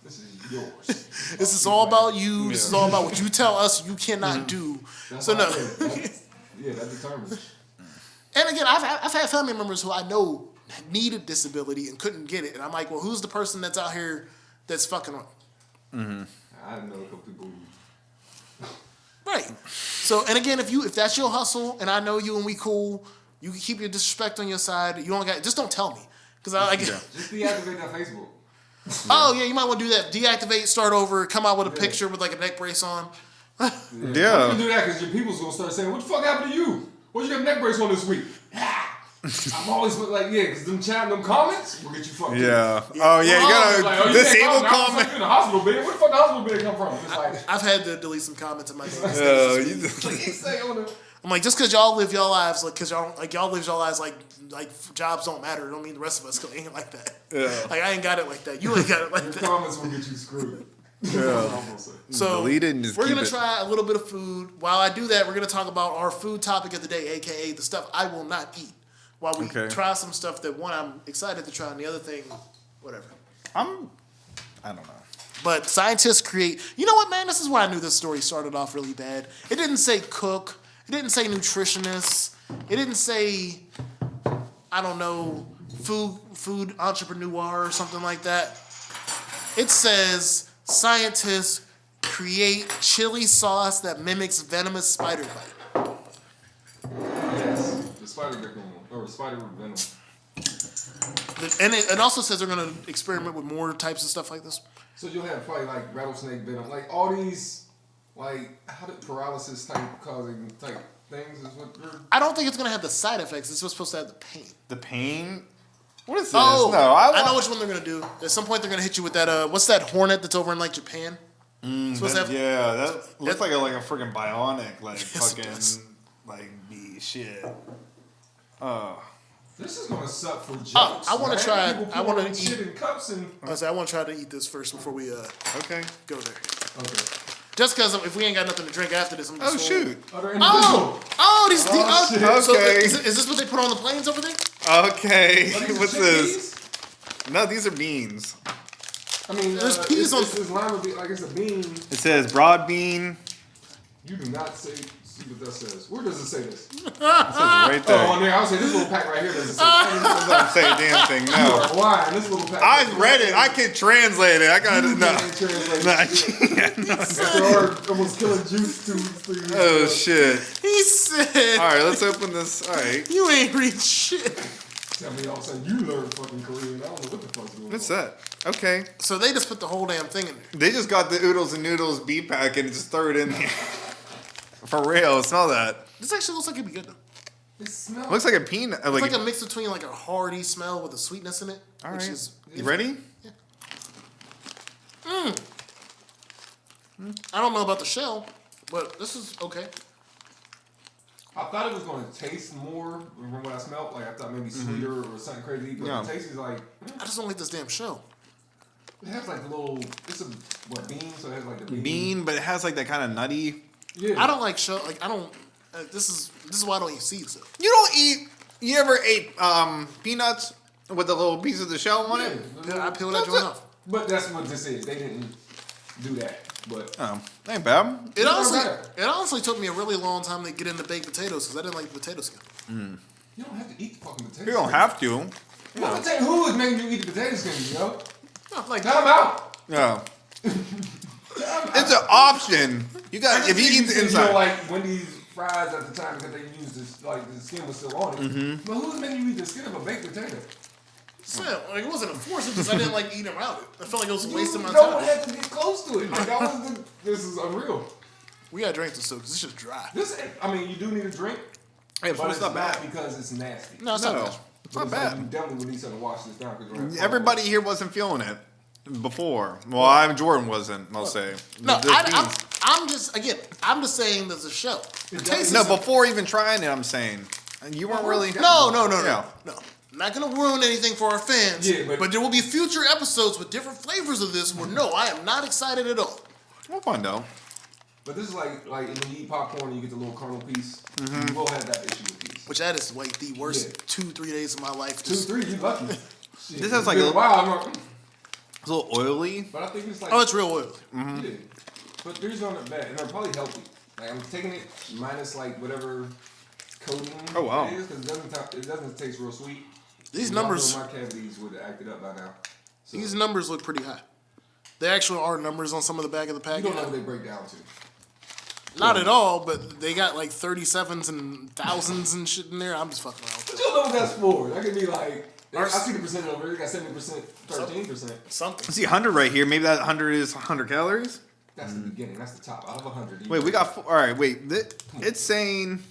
This is yours. This is all about you. This is all about what you tell us you cannot do. That's So no. that determines. And again, I've had family members who I know needed disability and couldn't get it, and I'm like, well, who's the person that's out here that's fucking on? I know a couple people who... Right. So, and again, if that's your hustle, and I know you and we cool, you can keep your disrespect on your side. You don't got, just don't tell me, because Just deactivate that Facebook. Oh yeah, you might want to do that. Deactivate, start over, come out with a picture with like a neck brace on. You can do that because your people's gonna start saying, "What the fuck happened to you? What you got a neck brace on this week?" I'm always like, because them comments will get you fucked. Yeah. Oh yeah, you gotta disable comment. comment. In the hospital bed. Where the fuck the hospital bed come from? It's like, I've had to delete some comments in my I'm like, just because y'all live your lives, like, because y'all live your lives like jobs don't matter. It don't mean the rest of us ain't like that. Yeah. Like, I ain't got it like that. You ain't got it like the that. comments will get you screwed. Yeah. So Delete it and just we're keep gonna it. try a little bit of food. While I do that, we're gonna talk about our food topic of the day, aka the stuff I will not eat. While we try some stuff that I'm excited to try, and the other thing, whatever. I don't know. But scientists create. You know what, man? This is why I knew this story started off really bad. It didn't say cook. It didn't say nutritionist. It didn't say, I don't know, food entrepreneur or something like that. It says scientists create chili sauce that mimics venomous spider bite. Yes, the spider venom or spider venom. And it also says they're going to experiment with more types of stuff like this. So you'll have probably like rattlesnake venom, like all these, like how did paralysis type causing type things is what you're... I don't think it's going to have the side effects. It's just supposed to have the pain. The pain? What is this? Oh, No, I know which one they're going to do. At some point, they're going to hit you with that, what's that hornet that's over in like Japan? That looks like a freaking bionic, like Yes, it fucking, does. like be shit. This is gonna suck for jokes. I want to try. People I want pouring to shit eat. in cups and. I want to try to eat this first before we Okay. go there. Okay. Just because if we ain't got nothing to drink after this, I'm just Oh shoot. Are there individual? these. shit. So Okay. is this what they put on the planes over there? Okay. Are these What's chickpeas? this? No, these are beans. I mean, There's peas on- This lima bean, like it's a bean. It says broad bean. You do not say See what that says. Where does it say this? It says right there. Oh, on there. I would say this little pack right here doesn't say. It doesn't say a damn thing. You No. are blind. This little pack. I read it. I can translate it. I got You it. No. can't translate No, I it. can't. No. There are almost killing juice tubes. Oh shit! He said, All right, let's open this. All right, "You ain't read shit." Tell me all of a sudden you learned fucking Korean. I don't know what the fuck's going on. what's that? Okay, So they just put the whole damn thing in there. they just got the oodles and noodles B pack and just throw it in there. For real, smell that. This actually looks like it'd be good though. It smells. Looks like a peanut. It's like a mix between like a hearty smell with a sweetness in it. All which right, is you ready? I don't know about the shell, but this is okay. I thought it was going to taste more from what I smelled. Like I thought maybe sweeter or something crazy. But Yeah. the taste is like I just don't like this damn shell. it has like a little. It's a bean, so it has like the Bean, but it has like that kind of nutty. Yeah. I don't like shell. Like I don't. This is why I don't eat seeds though. You don't eat. You ever ate peanuts with the little piece of the shell on it? Yeah, I peel that joint off. But that's what this is. They didn't do that. But Oh, ain't bad. It honestly, better. it honestly took me a really long time to get into baked potatoes because I didn't like the potato skin. you don't have to eat the fucking potatoes. You don't have to. Who is making you eat the potato skins, yo? No, like Time out. Yeah. It's an option. You got if you eat the You know, inside. like Wendy's fries at the time because they used this, like the skin was still on it. But who's making you eat the skin of a baked potato? so, like it wasn't a force. It's just I didn't like eating around it. I felt like it was a waste of my You don't time. have to get close to it. Like this is unreal. We gotta drink this too because this shit's dry. I mean, you do need a drink, Hey, but it's not bad. because it's nasty. No, it's No, not bad. it's But not like, bad. you definitely would need something to wash this down because Everybody here wasn't feeling it before. Well, Jordan wasn't. I'll say. No, This bean. I'm just saying there's a shell. The taste No, is before even trying it, I'm saying you weren't really. no. Yeah. I'm not gonna ruin anything for our fans. Yeah, but there will be future episodes with different flavors of this. Where no, I am not excited at all. We'll find out. But this is like when you eat popcorn and you get the little kernel piece. You will have that issue with these. Which that is like the worst Yeah. 2-3 days of my life. 2, 3, you lucky. Shit, This has like been a- while. It's a little oily. But I think it's like Oh, it's real oily. yeah. But these aren't bad, and they're probably healthy. Like I'm taking it minus like whatever coating Oh, wow. it is because it doesn't taste real sweet. These And I know numbers, my cavities would have acted up by now. So these numbers look pretty high. There actually are numbers on some of the back of the you package. don't know what they break down to. Not at all, but they got like 37s and thousands and shit in there. I'm just fucking around But with you don't know what that's for. That could be like I Ours- see the percent over here. They got 70%, 13%. something. See, 100 right here. Maybe that 100 is 100 calories. That's the beginning. That's the top. Out of 100. Wait, we got. All right, wait. It's saying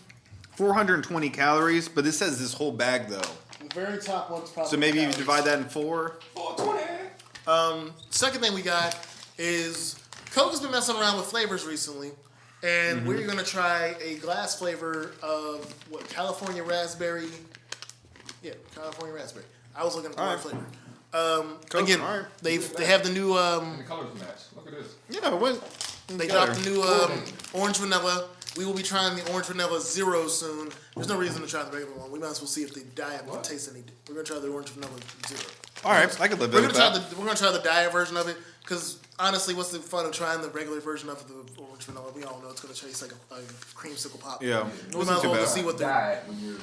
420 calories, but it says this whole bag though. The very top one's probably. So maybe you calories. divide that in 4. 420. Second thing we got is Coke has been messing around with flavors recently, and we're gonna try a glass flavor of what California raspberry. Yeah, California raspberry. I was looking at the wrong flavor. Coke, Again, all right. they have the new And the colors match. Look at this. Yeah, what? they dropped the new orange vanilla. We will be trying the orange vanilla zero soon. There's no reason to try the regular one. We might as well see if the diet tastes any. We're gonna try the orange vanilla zero. All right, I could live We're with gonna try that. we're gonna try the diet version of it because honestly, what's the fun of trying the regular version of the orange vanilla? We all know it's gonna taste like a creamsicle pop. Yeah, we wasn't might as too well bad. just see what the Diet when you're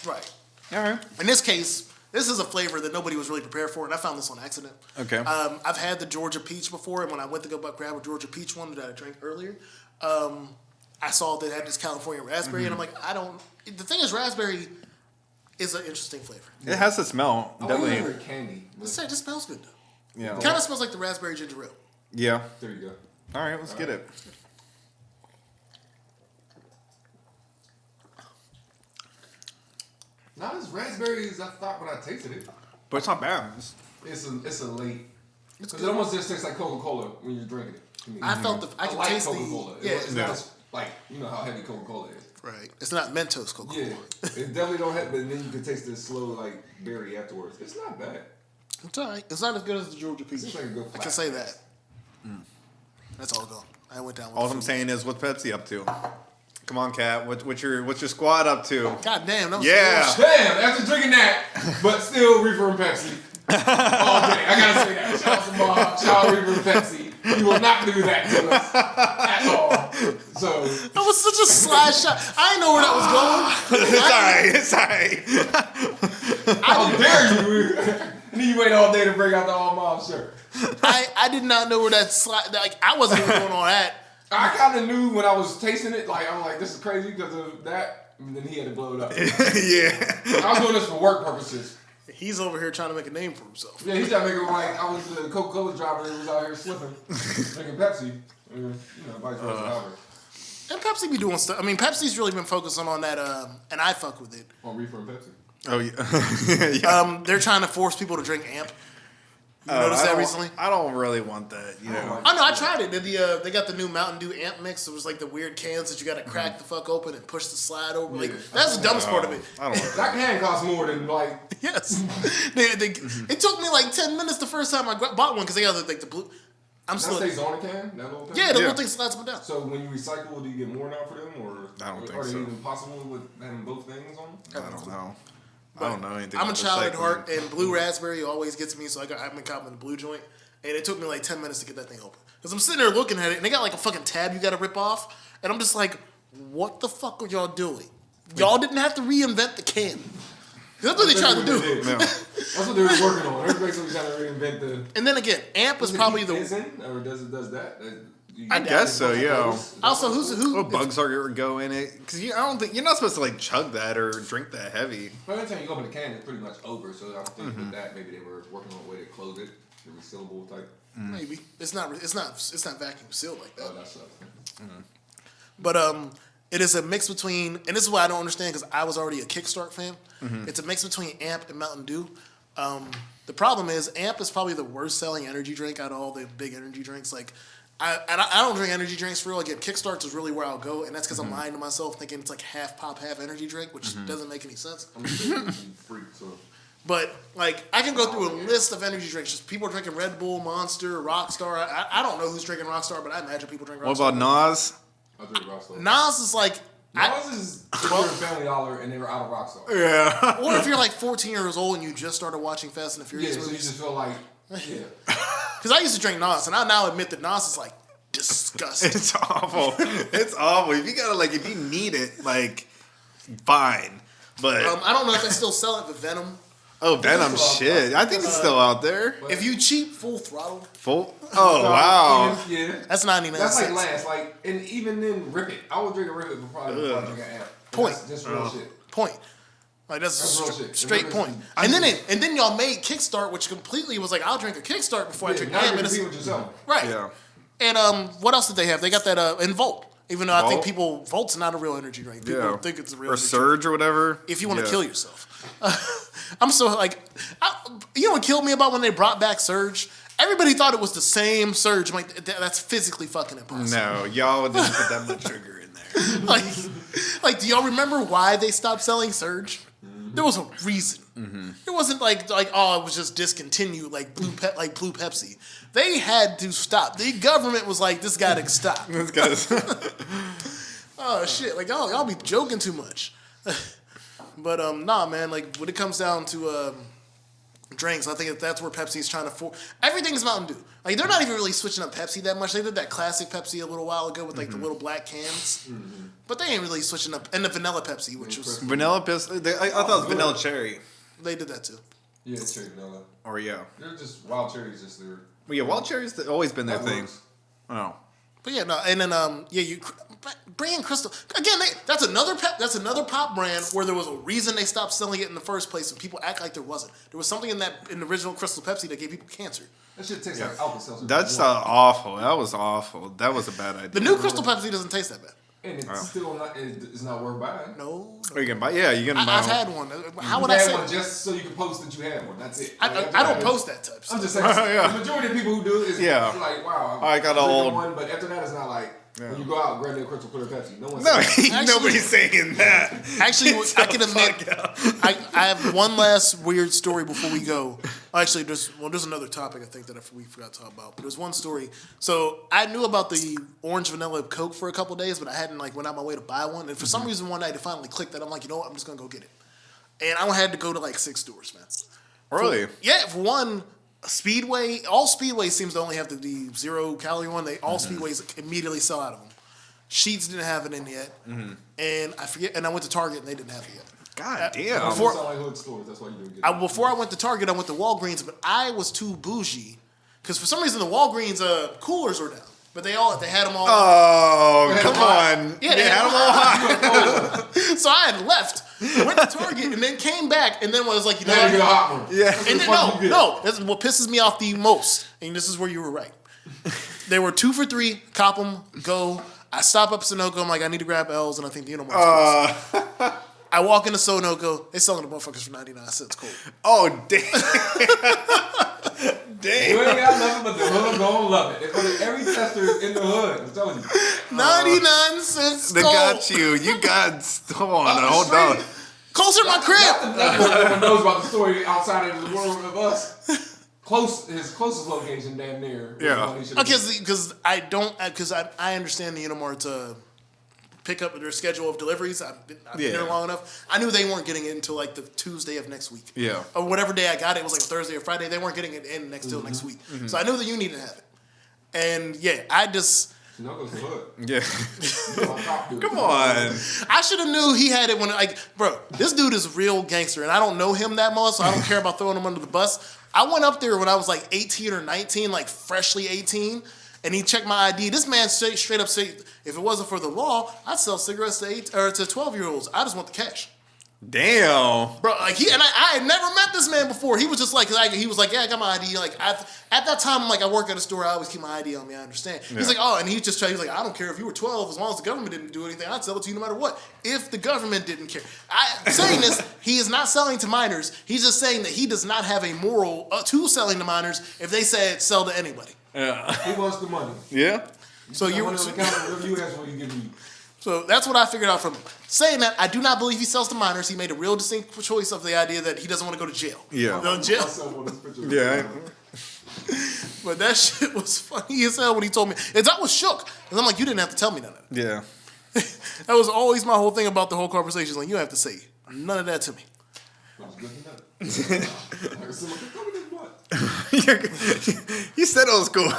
right. All right. In this case, this is a flavor that nobody was really prepared for, and I found this on accident. Okay. I've had the Georgia peach before, and when I went to go grab a Georgia peach one that I drank earlier, I saw that it had this California raspberry, and I'm like, I don't. The thing is, raspberry is an interesting flavor. It has to smell. I Definitely. remember candy. Let's say it just smells good though. Yeah. Kind of smells like the raspberry ginger ale. Yeah. There you go. All right, let's get it. Not as raspberry as I thought when I tasted it. But it's not bad. It's a late. It's Because good. it almost just tastes like Coca-Cola when you're drinking it. To me. I felt I can like taste Coca-Cola. the It's Yeah. not as, like you know how heavy Coca-Cola is. right. It's not Mentos Coca-Cola. Yeah, it definitely don't have. But then you can taste the slow like berry afterwards. It's not bad. It's alright. It's not as good as the Georgia peach. Seems like a good. I can say that. That's all gone. I went down with All the I'm food. saying is, what's Pepsi up to? Come on, Cat. What's your squad up to? God damn, that was Yeah. Damn, after drinking that, but still reefer and Pepsi. I gotta say that. Shout out to Bob. Shout out to Reaper Pepsi. You will not do that to us at all. So That was such a slide shot. I didn't know where that was going. It's alright. how dare you? And then you wait all day to bring out the all mom shirt. I did not know where that slide. Like I wasn't even going on that. I kind of knew when I was tasting it. Like I'm like, this is crazy because of that. And then he had to blow it up. Yeah. I was doing this for work purposes. He's over here trying to make a name for himself. Yeah, he's trying to make it like I was the Coca-Cola driver that was out here slipping, drinking Pepsi. You know, vice versa. However. And Pepsi be doing stuff. I mean, Pepsi's really been focusing on that, and I fuck with it. On Reefer and Pepsi. Oh yeah. Yeah. They're trying to force people to drink Amp. You noticed that recently? I don't really want that. You know. Oh no, I tried it. They got the new Mountain Dew Amp mix. It was like the weird cans that you got to crack the fuck open and push the slide over. Like that's the dumbest part of it. I don't want That can cost more than like. Yes, it took me like 10 minutes the first time I bought one because they got like the blue. I'm That still. stays on the can. That little thing. Yeah, the Yeah. little thing slides up and down. So when you recycle, do you get more now for them, or I don't think are they so. even possible with having both things on? I don't know. I don't know anything. I'm a about child at recycling. heart, and blue raspberry always gets me. So I've been copping the blue joint, and it took me like 10 minutes to get that thing open. Because I'm sitting there looking at it, and they got like a fucking tab you got to rip off, and I'm just like, what the fuck are y'all doing? Y'all didn't have to reinvent the can. That's what they tried to do. Yeah. That's what they were working on. They're basically trying to reinvent the. And then again, Amp is probably the. or does that? I guess so. Yeah. Also, who? Well, bugs are go in it because I don't think you're not supposed to like chug that or drink that heavy. By the time you open the can, it's pretty much over. So I think with that, maybe they were working on a way to close it, the resealable type. Maybe it's not vacuum sealed like that. Oh, that's But it is a mix between, and this is why I don't understand because I was already a Kickstart fan. It's a mix between Amp and Mountain Dew. The problem is Amp is probably the worst selling energy drink out of all the big energy drinks. Like I don't drink energy drinks for real. Again, Kickstarts is really where I'll go, and that's because I'm lying to myself thinking it's like half pop, half energy drink, which doesn't make any sense. I'm a freak, so. But like I can go through a list of energy drinks. Just people drinking Red Bull, Monster, Rockstar. I don't know who's drinking Rockstar, but I imagine people drink Rockstar. What about Nas? I drink Rockstar. Nas is like. Nas is if you're a Family Dollar and they were out of Rockstar. Yeah. Or if you're like 14 years old and you just started watching Fast and the Yeah, Furious so you movies. just feel like, yeah. Because I used to drink Nas, and I now admit that Nas is like disgusting. It's awful. It's awful. If you gotta if you need it, fine. But I don't know if they still sell it, but Venom. oh, Venom shit. I think it's still out there. If you cheap Full Throttle, Oh wow. Yeah. that's 99 That's cents. like last, and even then, Rip It. I would drink a Rip It before I drink an Amp. Point. That's just real shit. Point. Like that's That's real shit. straight point. And then y'all made Kickstart, which completely was like, I'll drink a Kickstart before I drink Now Amp. you're And it's- competing with yourself. right. Yeah. And what else did they have? They got that in Volt. Even though I think Volt? Volt's not a real energy drink. People think it's a real or energy drink. Surge or whatever. If you want to kill yourself. I'm so you know what killed me about when they brought back Surge? Everybody thought it was the same Surge. I'm like, that's physically fucking impossible. No, y'all didn't put that much sugar in there. Do y'all remember why they stopped selling Surge? There was a reason. It wasn't like it was just discontinued like Blue Pepsi. They had to stop. The government was like, this got to stop. This guy's Oh shit! Like y'all be joking too much. But nah, man. Like when it comes down to drinks, I think that's where Pepsi's trying to everything's Mountain Dew. Like they're not even really switching up Pepsi that much. They did that classic Pepsi a little while ago with like the little black cans, but they ain't really switching up. And the vanilla Pepsi, which was vanilla pistol. I thought it was vanilla cherry. they did that too. Yeah, it's cherry vanilla. Or yeah. They're just wild cherries, just their. Well, yeah, wild cherry's always been their That thing. works. Oh. But yeah, no, and then you brand Crystal again. That's another pop brand where there was a reason they stopped selling it in the first place, and people act like there wasn't. There was something in the original Crystal Pepsi that gave people cancer. That shit tastes like Alka-Seltzer. That's awful. That was awful. That was a bad idea. The new Crystal Pepsi doesn't taste that bad. And it's still not. It's not worth buying. No, Or you can buy. Yeah, you can buy. I've had one. How would You I had say? one just so you can post that you had one. That's it. I don't post that type. I'm Stuff. just saying. Yeah. The majority of people who do it is like, wow. I got drinking old. one, but after that, it's not like when you go out and grab that Crystal, put a Pepsi. No one's No, saying that. nobody's saying that. Actually, I can admit, I have one last weird story before we go. Actually, there's another topic I think that we forgot to talk about. But there's one story. So I knew about the orange vanilla Coke for a couple days, but I hadn't went out my way to buy one. And for some reason, one night it finally clicked that I'm like, you know what, I'm just gonna go get it. And I had to go to 6 stores, man. Really? For one, Speedway, all Speedways seems to only have the 0 calorie one. All Speedways immediately sell out of them. Sheetz didn't have it in yet, and I forget. And I went to Target and they didn't have it yet. God damn. Before Before I went to Target, I went to Walgreens, but I was too bougie because for some reason the Walgreens coolers were down, but they had them all. Oh, come on! Yeah, they had them all hot. So I had left, went to Target, and then came back, and then was like, you know, get a hot one. Yeah. And then no, that's what pisses me off the most, and this is where you were right. They were 2 for $3. Cop them, go. I stop up Sunoco. I'm like, I need to grab L's, and I think the Unimark's I walk into Sunoco. They selling the motherfuckers for 99 cents. Cool. Oh, damn. Damn. You ain't got nothing but the hood gonna love it. Every tester is in the hood. I'm telling you. 99 cents. They got you. You got. Hold on. Closer to my crib. No one knows about the story outside of the world of us. His closest location damn near. Yeah. Because I understand the Unimart pick up their schedule of deliveries. I've been there long enough. I knew they weren't getting it until like the Tuesday of next week. Yeah. Or whatever day I got it. It was like a Thursday or Friday. They weren't getting it in till next week. Mm-hmm. So I knew that you needed to have it. And yeah, I just. Sunoco's the hood. Yeah. Come on. I should have knew he had it when, like, bro, this dude is a real gangster, and I don't know him that much, so I don't care about throwing him under the bus. I went up there when I was like 18 or 19, like freshly 18, and he checked my ID. This man straight up said, if it wasn't for the law, I'd sell cigarettes to 12-year-olds. I just want the cash. Damn. Bro, like I had never met this man before. He was just like, he was like, yeah, I got my ID. Like at that time, like I work at a store, I always keep my ID on me. I understand. Yeah. He's like, oh, and he was like, I don't care if you were 12, as long as the government didn't do anything, I'd sell it to you no matter what. If the government didn't care, I'm saying this, he is not selling to minors. He's just saying that he does not have a moral to selling to minors if they said sell to anybody. Yeah. He wants the money. Yeah. So you ask what you give me. So that's what I figured out from him. Saying that, I do not believe he sells to minors. He made a real distinct choice of the idea that he doesn't want to go to jail. Yeah. No jail. Yeah. But that shit was funny as hell when he told me. And I was shook. Because I'm like, you didn't have to tell me none of that. Yeah. That was always my whole thing about the whole conversation. Like, you don't have to say none of that to me. You said it was cool.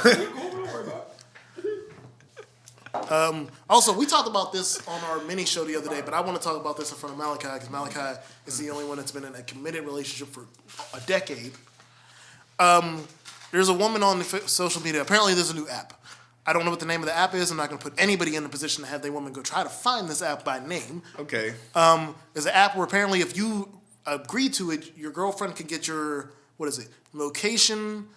Also, we talked about this on our mini show the other day, but I want to talk about this in front of Malachi because Malachi is the only one that's been in a committed relationship for a decade. There's a woman on the social media. Apparently, there's a new app. I don't know what the name of the app is. I'm not going to put anybody in a position to have the woman go try to find this app by name. Okay. There's an app where apparently if you agree to it, your girlfriend can get your, location.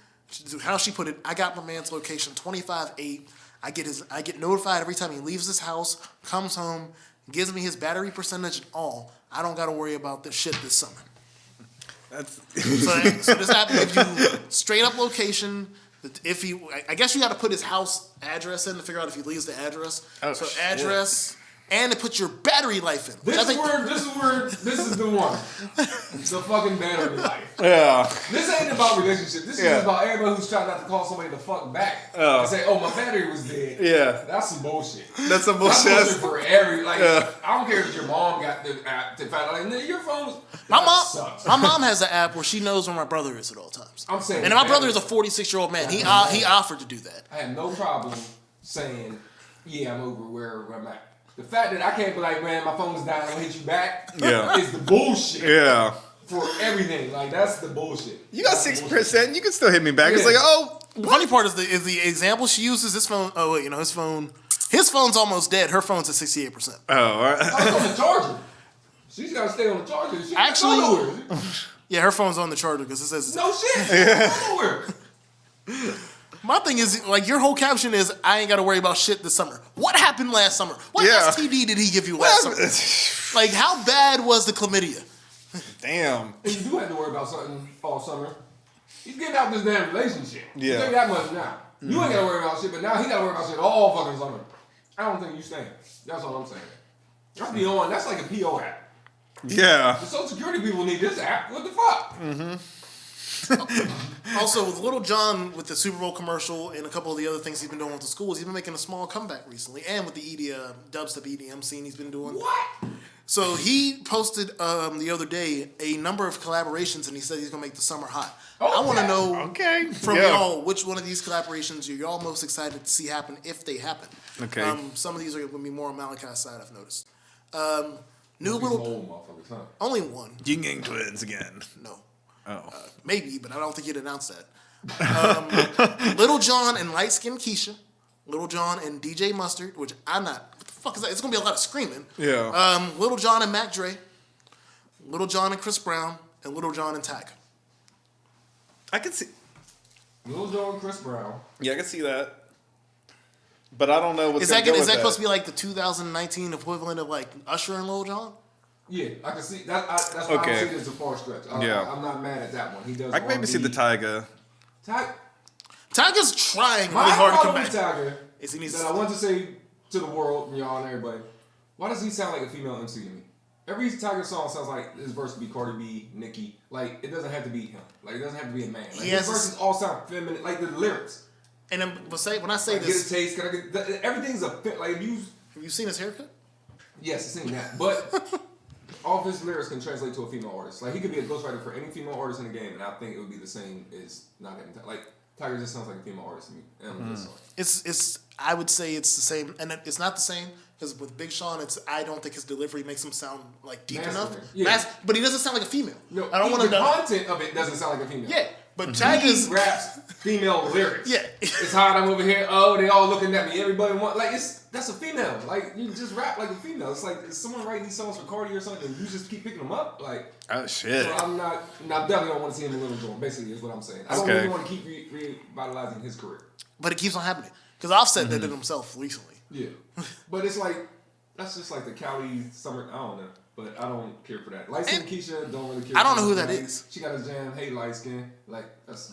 How she put it, I got my man's location 25/8. I get notified every time he leaves his house, comes home, gives me his battery percentage and all. I don't got to worry about this shit this summer. So this app gives you straight up location. I guess you got to put his house address in to figure out if he leaves the address. Oh, so address, and it puts your battery life in. This is the one. The fucking battery life. Yeah. This ain't about relationship. This is just about everybody who's trying not to call somebody the fuck back and say, "Oh, my battery was dead." Yeah. That's some bullshit. That's some bullshit. That's bullshit for every I don't care if your mom got the app to find out. Like, your phone. My mom has an app where she knows where my brother is at all times. I'm saying, and my brother is a 46-year-old man. He offered to do that. I have no problem saying, "Yeah, I'm over where I'm at." The fact that I can't be like, man, my phone's dying, I'm gonna hit you back, is the bullshit. Yeah. For everything. Like, that's the bullshit. You got 6%, you can still hit me back. Yeah. It's like, the funny part is the example she uses, his phone, his phone's almost dead. Her phone's at 68%. Oh, all right. I was on the charger. She's gotta stay on the charger. She actually, yeah, her phone's on the charger because it says... No shit. Nowhere. My thing is, like, your whole caption is, I ain't got to worry about shit this summer. What happened last summer? What STD did he give you last summer? Like, how bad was the chlamydia? Damn. And you do have to worry about something all summer. He's getting out this damn relationship. Yeah. I'll tell you that much now. You ain't got to worry about shit, but now he got to worry about shit all fucking summer. I don't think you staying. That's all I'm saying. That's like a PO app. Yeah. The Social Security people need this app. What the fuck? Mm-hmm. Also, with Little John, with the Super Bowl commercial and a couple of the other things he's been doing with the schools, he's been making a small comeback recently. And with the dubstep EDM scene he's been doing. What? So he posted the other day a number of collaborations, and he said he's gonna make the summer hot. I want to know from y'all which one of these collaborations are y'all most excited to see happen if they happen. Okay. Some of these are gonna be more on Malachi's side, I've noticed. New These little old motherfuckers, huh? only one. Ying Yang Twins again. No. Oh. Maybe, but I don't think he'd announce that. Little John and Light Skin Keisha. Little John and DJ Mustard, which I'm not. What the fuck is that? It's gonna be a lot of screaming. Yeah. Little John and Mac Dre. Little John and Chris Brown, and Little John and Tyga. I can see. Lil Jon and Chris Brown. Yeah, I can see that. But I don't know what's Is that supposed to be like the 2019 equivalent of like Usher and Lil Jon? Yeah, I can see that. That's why Okay. I'm saying it's a far stretch. I'm not mad at that one. He does. I can maybe see the Tyga. Tyga's trying My really hard to come problem with back. Tyga Is he needs that I want to say to the world and y'all and everybody, why does he sound like a female MC to me? Every Tyga song sounds like his verse would be Cardi B, Nicki. Like, it doesn't have to be him. Like, it doesn't have to be a man. Like, his verses all sound feminine. Like, the lyrics. And then when I say Like, this, get a taste. Can I get, everything's a fit. Like, you. have you seen his haircut? Yes, I've seen that. But all of his lyrics can translate to a female artist. Like, he could be a ghostwriter for any female artist in the game, and I think it would be the same as not having like Tiger just sounds like a female artist to me. And this song. It's I would say it's the same, and it's not the same because with Big Sean, I don't think his delivery makes him sound like deep enough. Yeah. But he doesn't sound like a female. No, I don't want to the know. content of it doesn't sound like a female. Yeah, but He Tyga's raps female lyrics. Yeah. It's hot, I'm over here. Oh, they all looking at me. Everybody want that's a female. Like, you just rap like a female. It's like, is someone writing these songs for Cardi or something? And you just keep picking them up. Like, Oh shit. so I definitely don't want to see him in Little John. Basically, is what I'm saying. I don't really want to keep revitalizing his career. But it keeps on happening because Offset did it himself recently. Yeah, but it's like that's just like the Cali summer. I don't know, but I don't care for that. Light skin Keisha don't really care. I don't for know who that that is. She got a jam. Hey, light skin. Like that's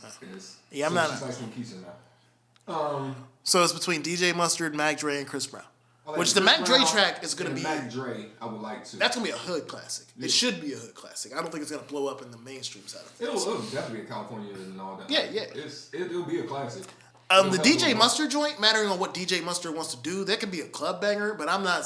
Yeah, I'm so not. She's light skin Keisha now. So it's between DJ Mustard, Mac Dre, and Chris Brown. Like Which the Chris Mac Dre Brown track is going to and be. Mac Dre, I would like to. That's going to be a hood classic. It should be a hood classic. I don't think it's going to blow up in the mainstream side of things. It'll definitely be a California and all that. Yeah, Like, yeah. It'll be a classic. The DJ Mustard joint, mattering on what DJ Mustard wants to do, that could be a club banger, but I'm not.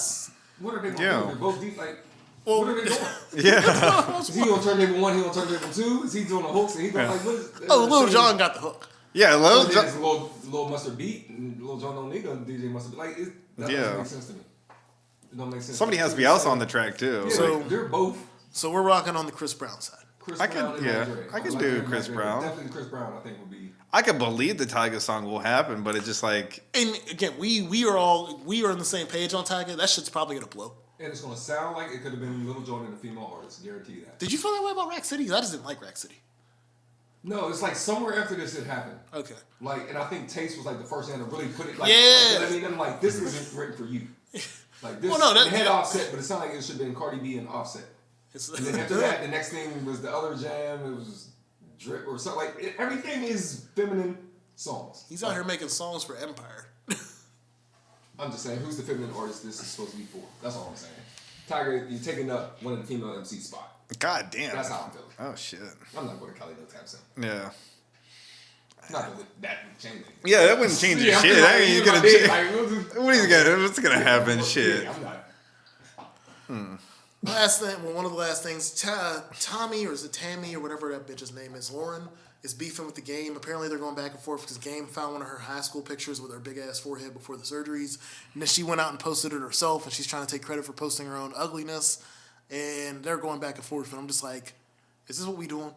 What are they going to Yeah. do? They're both deep. Like, Well, what are they doing? Yeah. Is he on turntable 1? He on turntable 2? Is he doing the hooks? And he going like what is? Oh, Lil Jon got the hook. Yeah, Lil Lil Jon. Lil Mustard beat, and Lil Jon don't need a DJ Mustard. Like, that doesn't make sense to me. It don't make sense. Somebody has to be else on the track too. Yeah, So- like, they're both. So we're rocking on the Chris Brown side. Chris I Brown could- and yeah, Mac Dre. I could like do him and Chris Mac Dre. Brown. Definitely Chris Brown, I think, would be. I can believe the Tyga song will happen, but it's just like And again, we are on the same page on Tyga. That shit's probably gonna blow. And it's going to sound like it could have been Lil Jon and a female artist. Guarantee that. Did you feel that way about Rack City? 'Cause I just didn't like Rack City. No, it's like somewhere after this it happened. Okay. Like, and I think Taste was like the first hand to really put it like, Yeah. like, I mean, I'm like, this isn't written for you. Like this, Well, no, that- it had Offset, but it sounded like it should have been Cardi B and Offset. It's, And then after that, the next thing was the other jam. It was Drip or something. Like everything is feminine songs. he's out here making songs for Empire. I'm just saying, who's the feminine artist this is supposed to be for? That's all I'm saying. Tiger, you're taking up one of the female MC spot. God damn. That's how I'm feeling. Oh shit. I'm not going to Cali no time soon. Yeah. Not that would change anything. Yeah, that wouldn't change Yeah, shit. I'm That ain't gonna change. like, What is gonna? What's gonna happen? Shit. Yeah, I'm not. Last thing, well, one of the last things, Tommy, or is it Tammy, or whatever that bitch's name is, Lauren, is beefing with the Game. Apparently they're going back and forth because Game found one of her high school pictures with her big-ass forehead before the surgeries. And then she went out and posted it herself, and she's trying to take credit for posting her own ugliness. And they're going back and forth, and I'm just like, is this what we doing?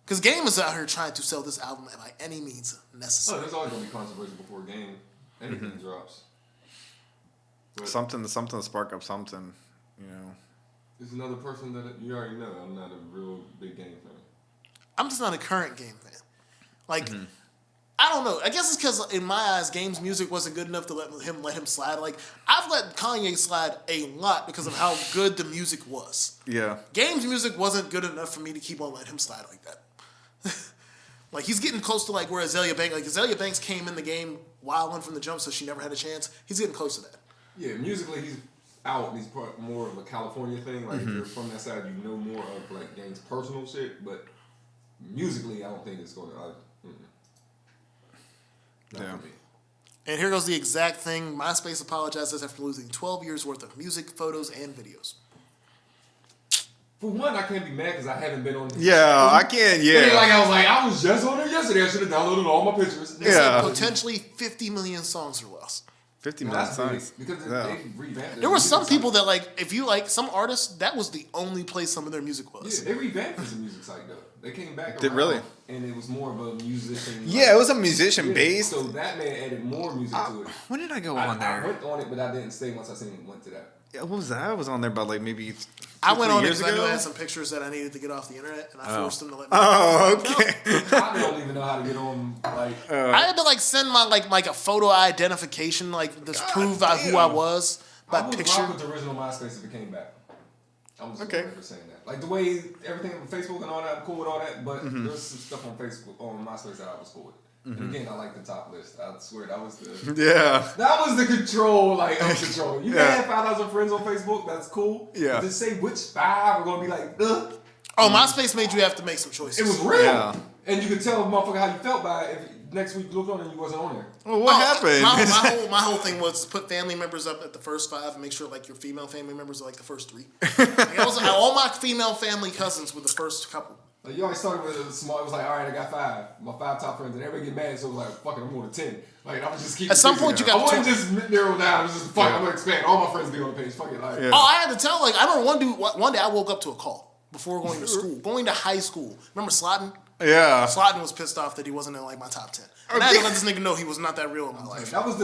Because Game is out here trying to sell this album by any means necessary. Oh, there's always going to be controversy before a game. Anything drops. But Something to spark up something. You know. there's another person that you already know. I'm not a real big game fan. I'm just not a current Game fan. Like, I don't know. I guess it's because in my eyes, Game's music wasn't good enough to let him slide. Like, I've let Kanye slide a lot because of how good the music was. Yeah. Game's music wasn't good enough for me to keep on letting him slide like that. Like, he's getting close to like where Azalea Banks came in the game wilding from the jump, so she never had a chance. He's getting close to that. Yeah, musically he's out. He's part more of a California thing. Like if you're from that side, you know more of like Game's personal shit. But musically, I don't think it's going to. Yeah. For me. And here goes the exact thing. MySpace apologizes after losing 12 years worth of music, photos, and videos. For one, I can't be mad because I haven't been on. Yeah, I can't. It ain't Yeah. like I was just on there yesterday. I should have downloaded all my pictures. Yeah. Potentially 50 million songs or less. 50 No, minutes. that's big, Nice. because Yeah. they revamped it. There were some people that like, if you like some artists, that was the only place some of their music was. Yeah, they revamped it as a music site though. They came back. Did around, really? And it was more of a musician. Yeah, it was a musician based. So that man added more music to it. When did I go I on there? went on it, but I didn't stay once I seen it. Went to that. Yeah, what was that? I was on there about like maybe. I went on it years because I knew ago? I had some pictures that I needed to get off the internet, and I forced them to let me. Oh, okay. I don't even know how to get on. Like, I had to like send my like a photo identification, like this prove who I was by I would picture. rock with the original MySpace if it came back. I'm just Okay. for saying that. Like the way everything on Facebook and all that, I'm cool with all that. But Mm-hmm. there's some stuff on Facebook, on MySpace that I was cool with. And again, I like the top list. I swear that was the Yeah. that was the control, like of control. You Yeah. can have 5,000 friends on Facebook. That's cool. Yeah. But to say which 5 are gonna be like, ugh, Oh, MySpace made you have to make some choices. it was real. Yeah. And you could tell a motherfucker how you felt by it if next week you looked on and you wasn't on there. Well, what happened? My whole thing was to put family members up at the first 5 and make sure like your female family members are like the first 3. Like, all my female family cousins were the first couple. Like, you always started with a small. It was like, all right, I got 5, my 5 top friends, and everybody get mad. So it was like, fuck it, I'm going to 10. Like I was just keep. At some point, you got I wouldn't to- just narrow down. I was just fuck. I'm gonna expand. All my friends be on the page. Fuck it, like. Yeah. Oh, I had to tell. Like I remember one day I woke up to a call before going to school, going to high school. Remember Slotin? Yeah. Slotin was pissed off that he wasn't in like my top 10. And I had to let this nigga know he was not that real in my life. That was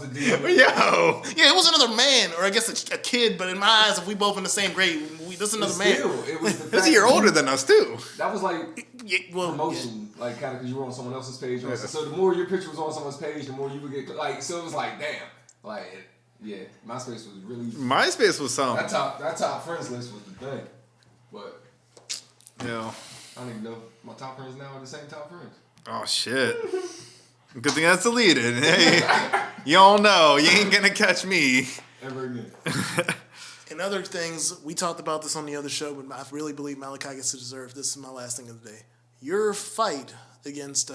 the deal. Yo. Yeah, it was another man, or I guess a kid. But in my eyes, if we both in the same grade, this is another man. Still, it was the He's a fact year that older than us, too. That was like Yeah, well, promotion, like kind of because you were on someone else's page. So the more your picture was on someone's page, the more you would get like. So it was like, damn, like yeah, MySpace was really MySpace was something. that top friends list was the thing. But Yeah. I don't even know if my top friends now are the same top friends. Oh, shit. Good thing that's deleted. Hey, you don't know. You ain't gonna catch me. Ever again. and other things, we talked about this on the other show, but I really believe Malachi gets to deserve. This is my last thing of the day. Your fight against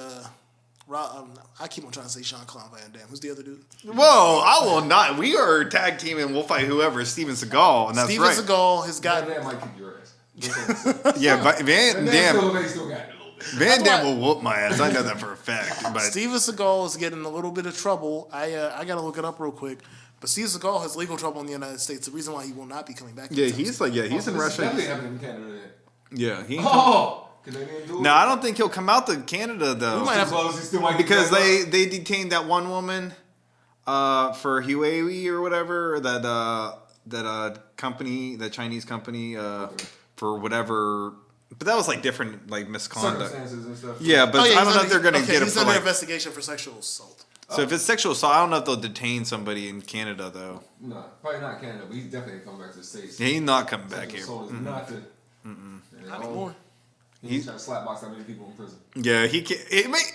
I keep on trying to say Jean-Claude Van Damme. Who's the other dude? Whoa, I will not. We are tag teaming. We'll fight whoever. Steven Seagal, and that's Steven right. Seagal has got. Van Damme might kick your ass. That's all I'm saying. Yeah, Van Van Damme. Damme still got it a little bit. Van That's Damme why- will whoop my ass. I know that for a fact. But Steven Seagal is getting a little bit of trouble. I gotta look it up real quick. But Steven Seagal has legal trouble in the United States. The reason why he will not be coming back. yeah, anytime he's soon. like, yeah, he's in This is Russia. definitely happening in Canada then. Yeah, he. Oh! Canadian dude? No, I don't think he'll come out to Canada though, We might have- Close, he still might get because back they detained that one woman, for Huawei or whatever that company, that Chinese company, for whatever. But that was like different, like up. misconduct. Circumstances and stuff. Yeah, but Oh, yeah, I don't he's know if they're gonna get him He's for under like. investigation for sexual assault. So if it's sexual assault, I don't know if they'll detain somebody in Canada though. No, probably not Canada, but he's definitely coming back to the States. Yeah, he's not coming back Sexual here. assault is not the. Not anymore. He's trying to slapbox that many people in prison. Yeah, he can.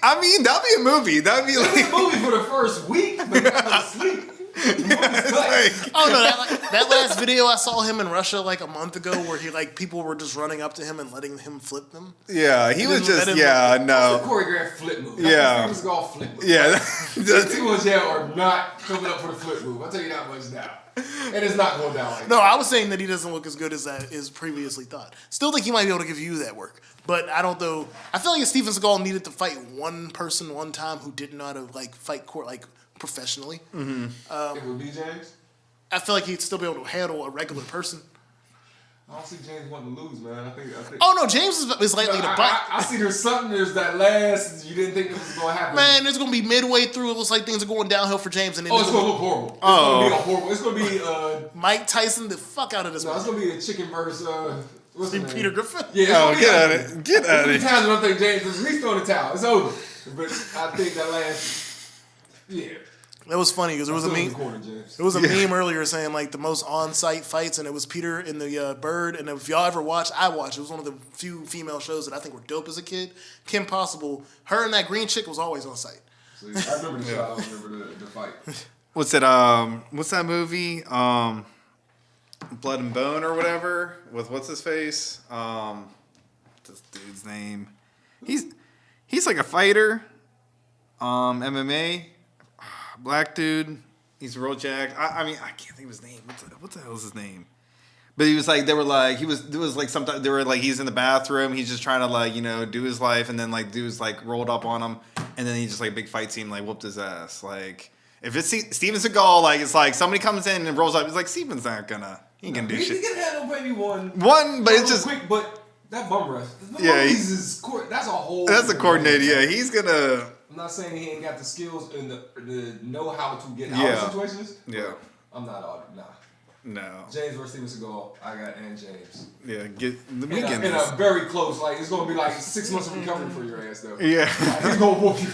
I mean, that'd be a movie. That'd be It was like. a movie for the first week, but you got to sleep. The movie's cut. Oh no, that last video I saw him in Russia like a month ago, where he like people were just running up to him and letting him flip them. Yeah, he was didn't- just. that didn't Yeah, The no. choreographed flip move. Yeah. That's all flip move. Yeah, The people in jail are not coming up for the flip move. I'll tell you that much now. And it's not going down like No, that. I was saying that he doesn't look as good as that is previously thought. Still think he might be able to give you that work, but I don't though. I feel like if Steven Seagal needed to fight one person one time who didn't know how to like fight court like professionally. It would be James. I feel like he'd still be able to handle a regular person. I don't see James wanting to lose, man. I think. Oh no, James is likely to bite. I see there's something. There's that last. You didn't think this was going to happen. Man, it's gonna be midway through. It looks like things are going downhill for James, and then Oh, it's going to look horrible. It's going to be a horrible. It's going to be. Mike Tyson the fuck out of this. No, it's man. going to be a chicken versus. What's his name? Peter Griffin. Yeah. It's Oh, gonna be get a- out of it! Get out of There's it! times when I think James is at least throwing the towel. It's over. But I think that last. Yeah. That was funny because there was a Still in meme. the corner, James. There was a meme earlier saying like the most on-site fights, and it was Peter in the Bird. And if y'all ever watched, I watched. It was one of the few female shows that I think were dope as a kid. Kim Possible, her and that green chick was always on site. So, I remember the shot. I don't remember the fight. What's that? What's that movie? Blood and Bone or whatever with what's his face? What's this dude's name? He's like a fighter. MMA. Black dude. He's real jacked. I mean, I can't think of his name. What the hell is his name? But he was like, they were like, it was like sometimes they were like, he's in the bathroom, he's just trying to like, do his life, and then like dudes like rolled up on him, and then he just like big fight scene like whooped his ass. Like if it's Steven Seagal, like it's like somebody comes in and rolls up, it's like Steven's not gonna, he ain't gonna do shit. He can handle maybe one, but it's just quick, but that bum rush, that's a whole. That's a coordinator. Yeah, he's gonna. I'm not saying he ain't got the skills and the know how to get out of situations. Yeah, I'm not all nah. No. James versus Steven Seagal. I got and James. Yeah, in a very close. Like it's gonna be like 6 months of recovery for your ass though. Yeah, he's gonna whoop you.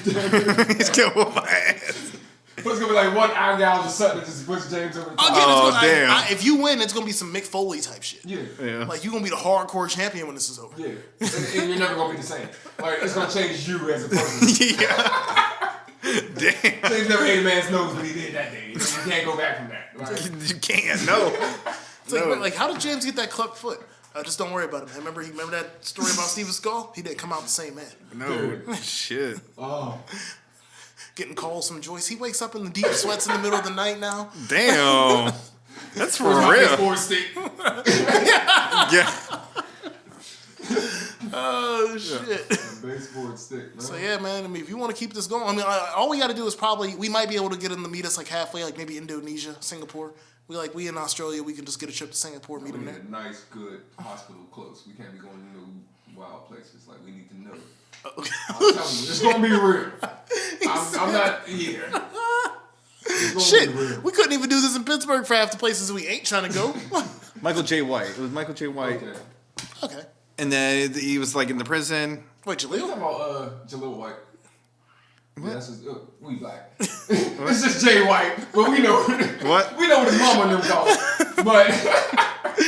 He's gonna whoop my ass. But it's gonna be like one eye gouge or something that just puts James over the top. Damn. If you win, it's gonna be some Mick Foley type shit. Yeah. Like you're gonna be the hardcore champion when this is over. Yeah. And you're never gonna be the same. Like it's gonna change you as a person. Yeah. Damn. James never ate a man's nose, but he did that day. You can't go back from that. Like, you can't. No. Like, how did James get that clubbed foot? Just don't worry about him. Remember that story about Steven Seagal? He didn't come out the same man. No. Shit. Oh. Getting calls from Joyce. He wakes up in the deep sweats in the middle of the night now. Damn. That's for real. Stick? Yeah. Oh shit. Baseboard stick, man. So yeah, man. I mean, if you want to keep this going, I mean, all we got to do is we might be able to get him to meet us like halfway, like maybe Indonesia, Singapore. We in Australia, we can just get a trip to Singapore, meet him there. A nice, good hospital close. We can't be going to no wild places. Like we need to know. Okay. I'm telling you, it's gonna be real. I'm not here. Shit, we couldn't even do this in Pittsburgh for half the places we ain't trying to go. Michael J. White. It was Michael J. White. Okay. And then he was like in the prison. Wait, Jaleel? You talking about Jaleel White? What? Yeah, that's just, we black. It's just Jay White, but we know what we know what his mama and them call it. But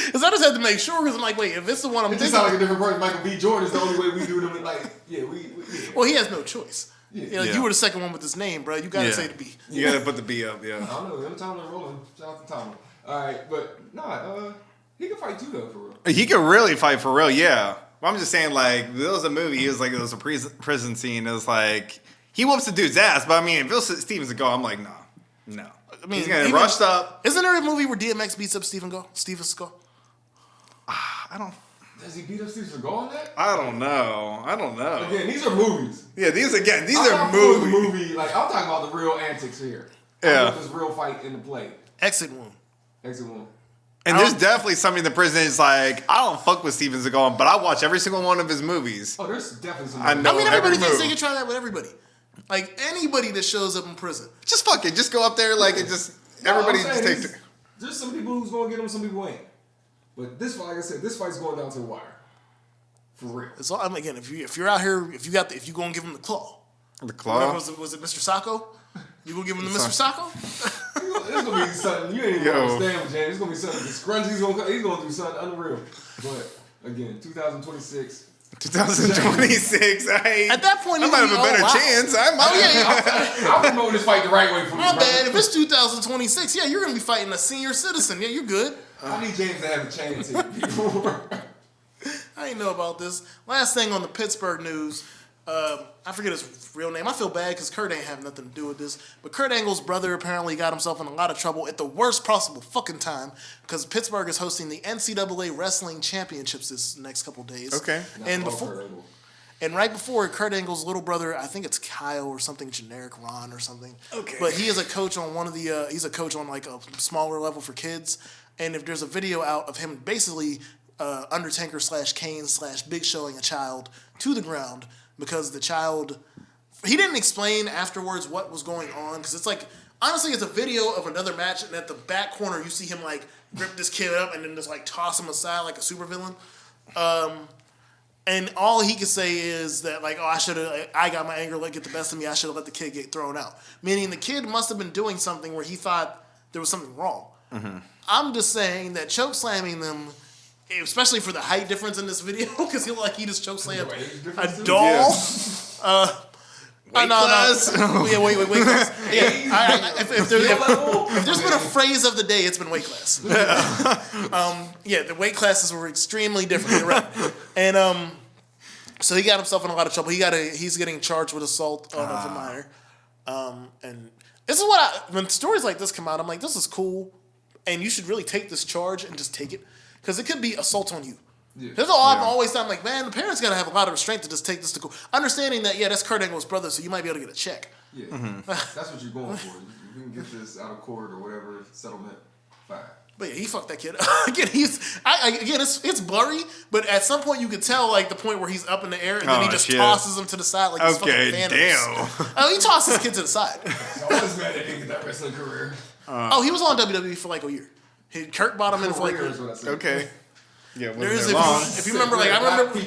because I just had to make sure because I'm like, wait, if it's the one I'm thinking, it just sounds like a different person. Michael B. Jordan is the only way we do them. Like, yeah, we Well, he has no choice. Yeah. You were the second one with his name, bro. You gotta say the B. You gotta put the B up. Yeah. I don't know. Them time they're rolling. Shout out to Tom. All right, but he can fight too though, for real. He could really fight for real. Yeah. Well, I'm just saying, like, there was a movie. It was like, it was a prison scene. It was like, he whoops the dude's ass. But I mean, if it was Steven Seagal, I'm like, no. I mean, he's getting rushed up. Isn't there a movie where DMX beats up Steven Seagal? I don't. Does he beat up Steven Seagal in that? I don't know. Again, these are movies. Yeah, these are movies. Movie. Like I'm talking about the real antics here. Yeah. This real fight in the play. Exit Wound. And there's definitely somebody in the prison is like, I don't fuck with Steven Seagal, but I watch every single one of his movies. Oh, there's definitely some. I mean, everybody thinks they can try that with everybody. Like anybody that shows up in prison. Just fuck it. Just go up there like it just everybody just take it. There's some people who's gonna get them, some people ain't. But this fight, like I said, this fight's going down to the wire. For real. It's all, I mean, again, if you're out here, if you gonna give him the claw. The claw? Was it Mr. Sacco? You gonna give him the Mr. Sacco? It's gonna be something you ain't even gonna understand with James. It's gonna be something. Scrunchie's he's gonna do something unreal. But again, 2026. 2026. At that point, I might have a better chance. I'm promoting this fight the right way for me. My bad. If it's 2026, yeah, you're gonna be fighting a senior citizen. Yeah, you're good. I need James to have a chance here, people. I didn't know about this. Last thing on the Pittsburgh news. I forget his real name. I feel bad because Kurt ain't have nothing to do with this. But Kurt Angle's brother apparently got himself in a lot of trouble at the worst possible fucking time because Pittsburgh is hosting the NCAA Wrestling Championships this next couple days. Okay. And right before Kurt Angle's little brother, I think it's Kyle or something generic, Ron or something. Okay. But he is a coach on he's a coach on like a smaller level for kids. And if there's a video out of him basically Undertaker / Kane / Big Showing a child to the ground because the child, he didn't explain afterwards what was going on because it's like, honestly, it's a video of another match and at the back corner you see him like grip this kid up and then just like toss him aside like a supervillain. And all he could say is that like, I got my anger get the best of me. I should have let the kid get thrown out. Meaning the kid must have been doing something where he thought there was something wrong. Mm-hmm. I'm just saying that choke slamming them, especially for the height difference in this video, because he just choke slammed a doll. Yeah. Weight class? Yeah, weight class. Yeah, if there's been a phrase of the day, it's been weight class. The weight classes were extremely different. You're right. And so he got himself in a lot of trouble. He's getting charged with assault on a minor. And this is when stories like this come out, I'm like, this is cool, and you should really take this charge and just take it. because it could be assault on you. Yeah. That's all I've always thought. Like, man, the parents gotta have a lot of restraint to just take this to court. Understanding that, that's Kurt Angle's brother, so you might be able to get a check. Yeah, that's what you're going for. You can get this out of court or whatever settlement. Fine. But yeah, he fucked that kid. Again, it's blurry, but at some point you could tell like the point where he's up in the air and then he just tosses him to the side like he's fucking Thanos. Damn. Oh, he tossed his kid to the side. I was mad that he didn't get that wrestling career. He was on WWE for like a year. Kurt bought him in for like a year. Okay. Yeah, there is if you remember, like I remember,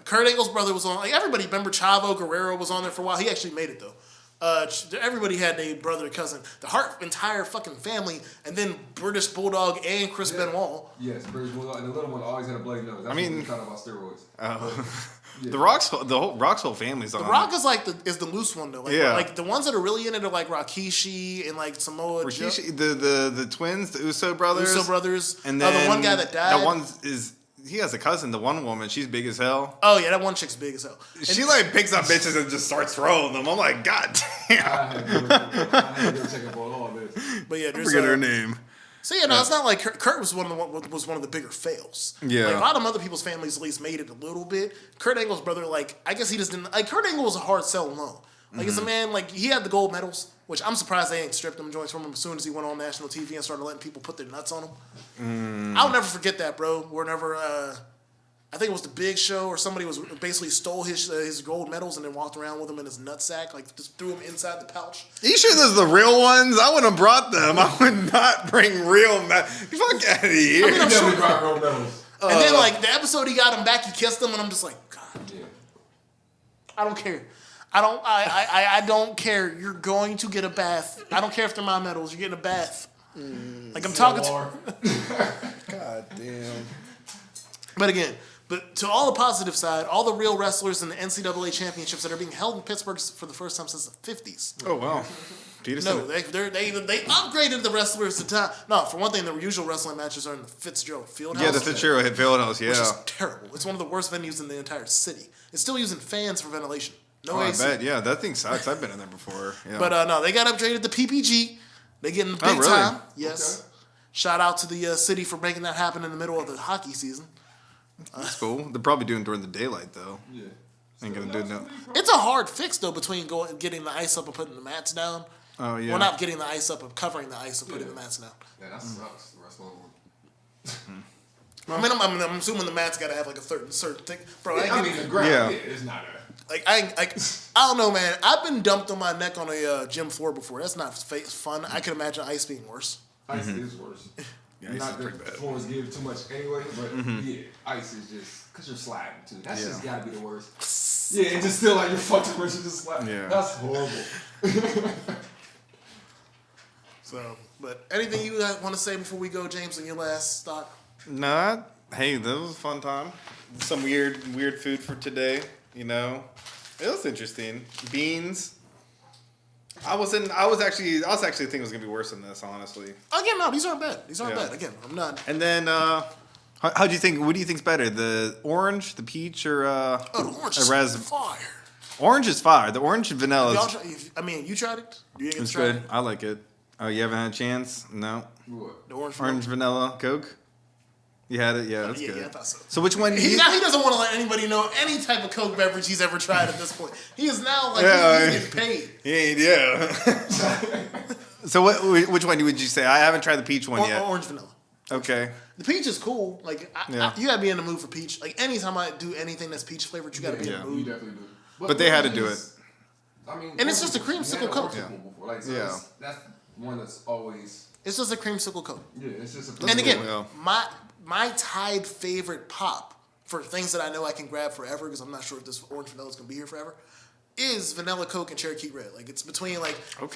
Kurt Angle's brother was on. Like everybody remember, Chavo Guerrero was on there for a while. He actually made it though. Everybody had a brother, cousin, the Hart entire fucking family, and then British Bulldog and Chris Benoit. Yes, British Bulldog, and the little one always had a bloody nose. That's what we thought about steroids. The Rock's whole family's on. The Rock is like the loose one though. Like, like the ones that are really in it are like Rikishi and like Samoa Joe. The twins, the Uso brothers. And then the one guy that died. That one he has a cousin, the one woman, she's big as hell. Oh yeah, that one chick's big as hell. She like picks up bitches and just starts throwing them. I'm like, God damn. I had to go check up on all this. But yeah, I forget her name. So yeah, no, it's not like Kurt was one of the bigger fails. Yeah, like, a lot of other people's families at least made it a little bit. Kurt Angle's brother, like I guess he just didn't. Like Kurt Angle was a hard sell alone. Like as a man, like he had the gold medals, which I'm surprised they ain't stripped them joints from him as soon as he went on national TV and started letting people put their nuts on him. I'll never forget that, bro. Whenever I think it was the Big Show or somebody was basically stole his gold medals and then walked around with them in his nutsack, like just threw them inside the pouch. Are you sure those are the real ones? I wouldn't have brought them. I would not bring real medals. Fuck out of here. I mean, I'm sure. Brought real medals. And then like the episode he got him back, he kissed him, and I'm just like, God, I don't care. I don't care. You're going to get a bath. I don't care if they're my medals. You're getting a bath. Like I'm talking to. God damn. But again. But to all the positive side, all the real wrestlers in the NCAA championships that are being held in Pittsburgh for the first time since the 50s. Oh, wow. Peterson. No, they upgraded the wrestlers to time. No, for one thing, the usual wrestling matches are in the Fitzgerald Fieldhouse. Yeah, the Fitzgerald Fieldhouse, yeah. Which is terrible. It's one of the worst venues in the entire city. It's still using fans for ventilation. No I AC. bet. Yeah, that thing sucks. I've been in there before. Yeah. But no, they got upgraded to PPG. They getting the big time. Yes. Okay. Shout out to the city for making that happen in the middle of the hockey season. That's cool. They're probably doing it during the daylight though. Yeah. Ain't gonna do no. It's a hard fix though between getting the ice up and putting the mats down. Oh yeah. Well, not getting the ice up and covering the ice and putting the mats down. Yeah, that sucks. The rest of I mean, I'm assuming the mats got to have like a certain thing, bro. the ground. Yeah, it's not I don't know, man. I've been dumped on my neck on a gym floor before. That's not fun. I can imagine ice being worse. Ice is worse. Yeah, not that floors give too much anyway, but ice is just because you're sliding too. That's just gotta be the worst. Yeah, and just still like you're fucked up when you're just sliding. Yeah. That's horrible. So, but anything you want to say before we go, James, in your last thought? Nah. Hey, that was a fun time. Some weird food for today. You know, it was interesting. Beans. I was actually thinking it was gonna be worse than this, honestly. Again, no, these aren't bad. These aren't bad. Again, I'm not. And then, how do you think? What do you think's better, the orange, the peach, or the orange is fire. Orange is fire. The orange and vanilla. You tried it. It's good. I like it. Oh, you haven't had a chance? No. What? The orange vanilla Coke. You had it? Yeah, that's good. Yeah, I thought so. So which one? Now he doesn't want to let anybody know any type of Coke beverage he's ever tried at this point. He is now like he's getting paid. Yeah. So which one would you say? I haven't tried the peach one yet. Orange vanilla. Okay. The peach is cool. Like you gotta be in the mood for peach. Like anytime I do anything that's peach flavored, you gotta be in the mood. You definitely do. But they had to do it. I mean, and it's just a creamsicle Coke. That's one that's always. It's just a creamsicle Coke. Yeah, it's just a. And again, my tied favorite pop for things that I know I can grab forever because I'm not sure if this orange vanilla is gonna be here forever is vanilla Coke and Cherokee Red. Like it's between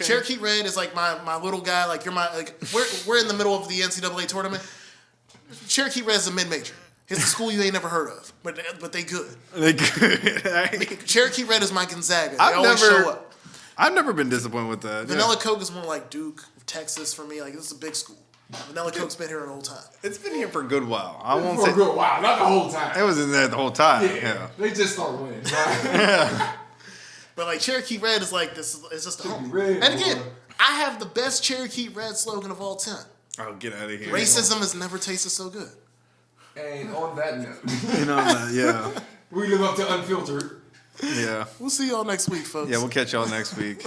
Cherokee Red is like my little guy. Like you're my we're in the middle of the NCAA tournament. Cherokee Red is a mid-major. It's a school you ain't never heard of, but they good. They good. Cherokee Red is my Gonzaga. They always show up. I've never been disappointed with that. Vanilla Coke is more like Duke, Texas for me. Like this is a big school. Vanilla Coke's been here the whole time. It's been here for a good while. I won't say for a good while, not the whole time. It was in there the whole time. Yeah. They just started winning. Right? But like Cherokee Red is like this. It's just a home. Red, and again, I have the best Cherokee Red slogan of all time. Oh, get out of here! Racism has never tasted so good. And on that note, yeah. we live up to Unfiltered. Yeah. We'll see y'all next week, folks. Yeah, we'll catch y'all next week.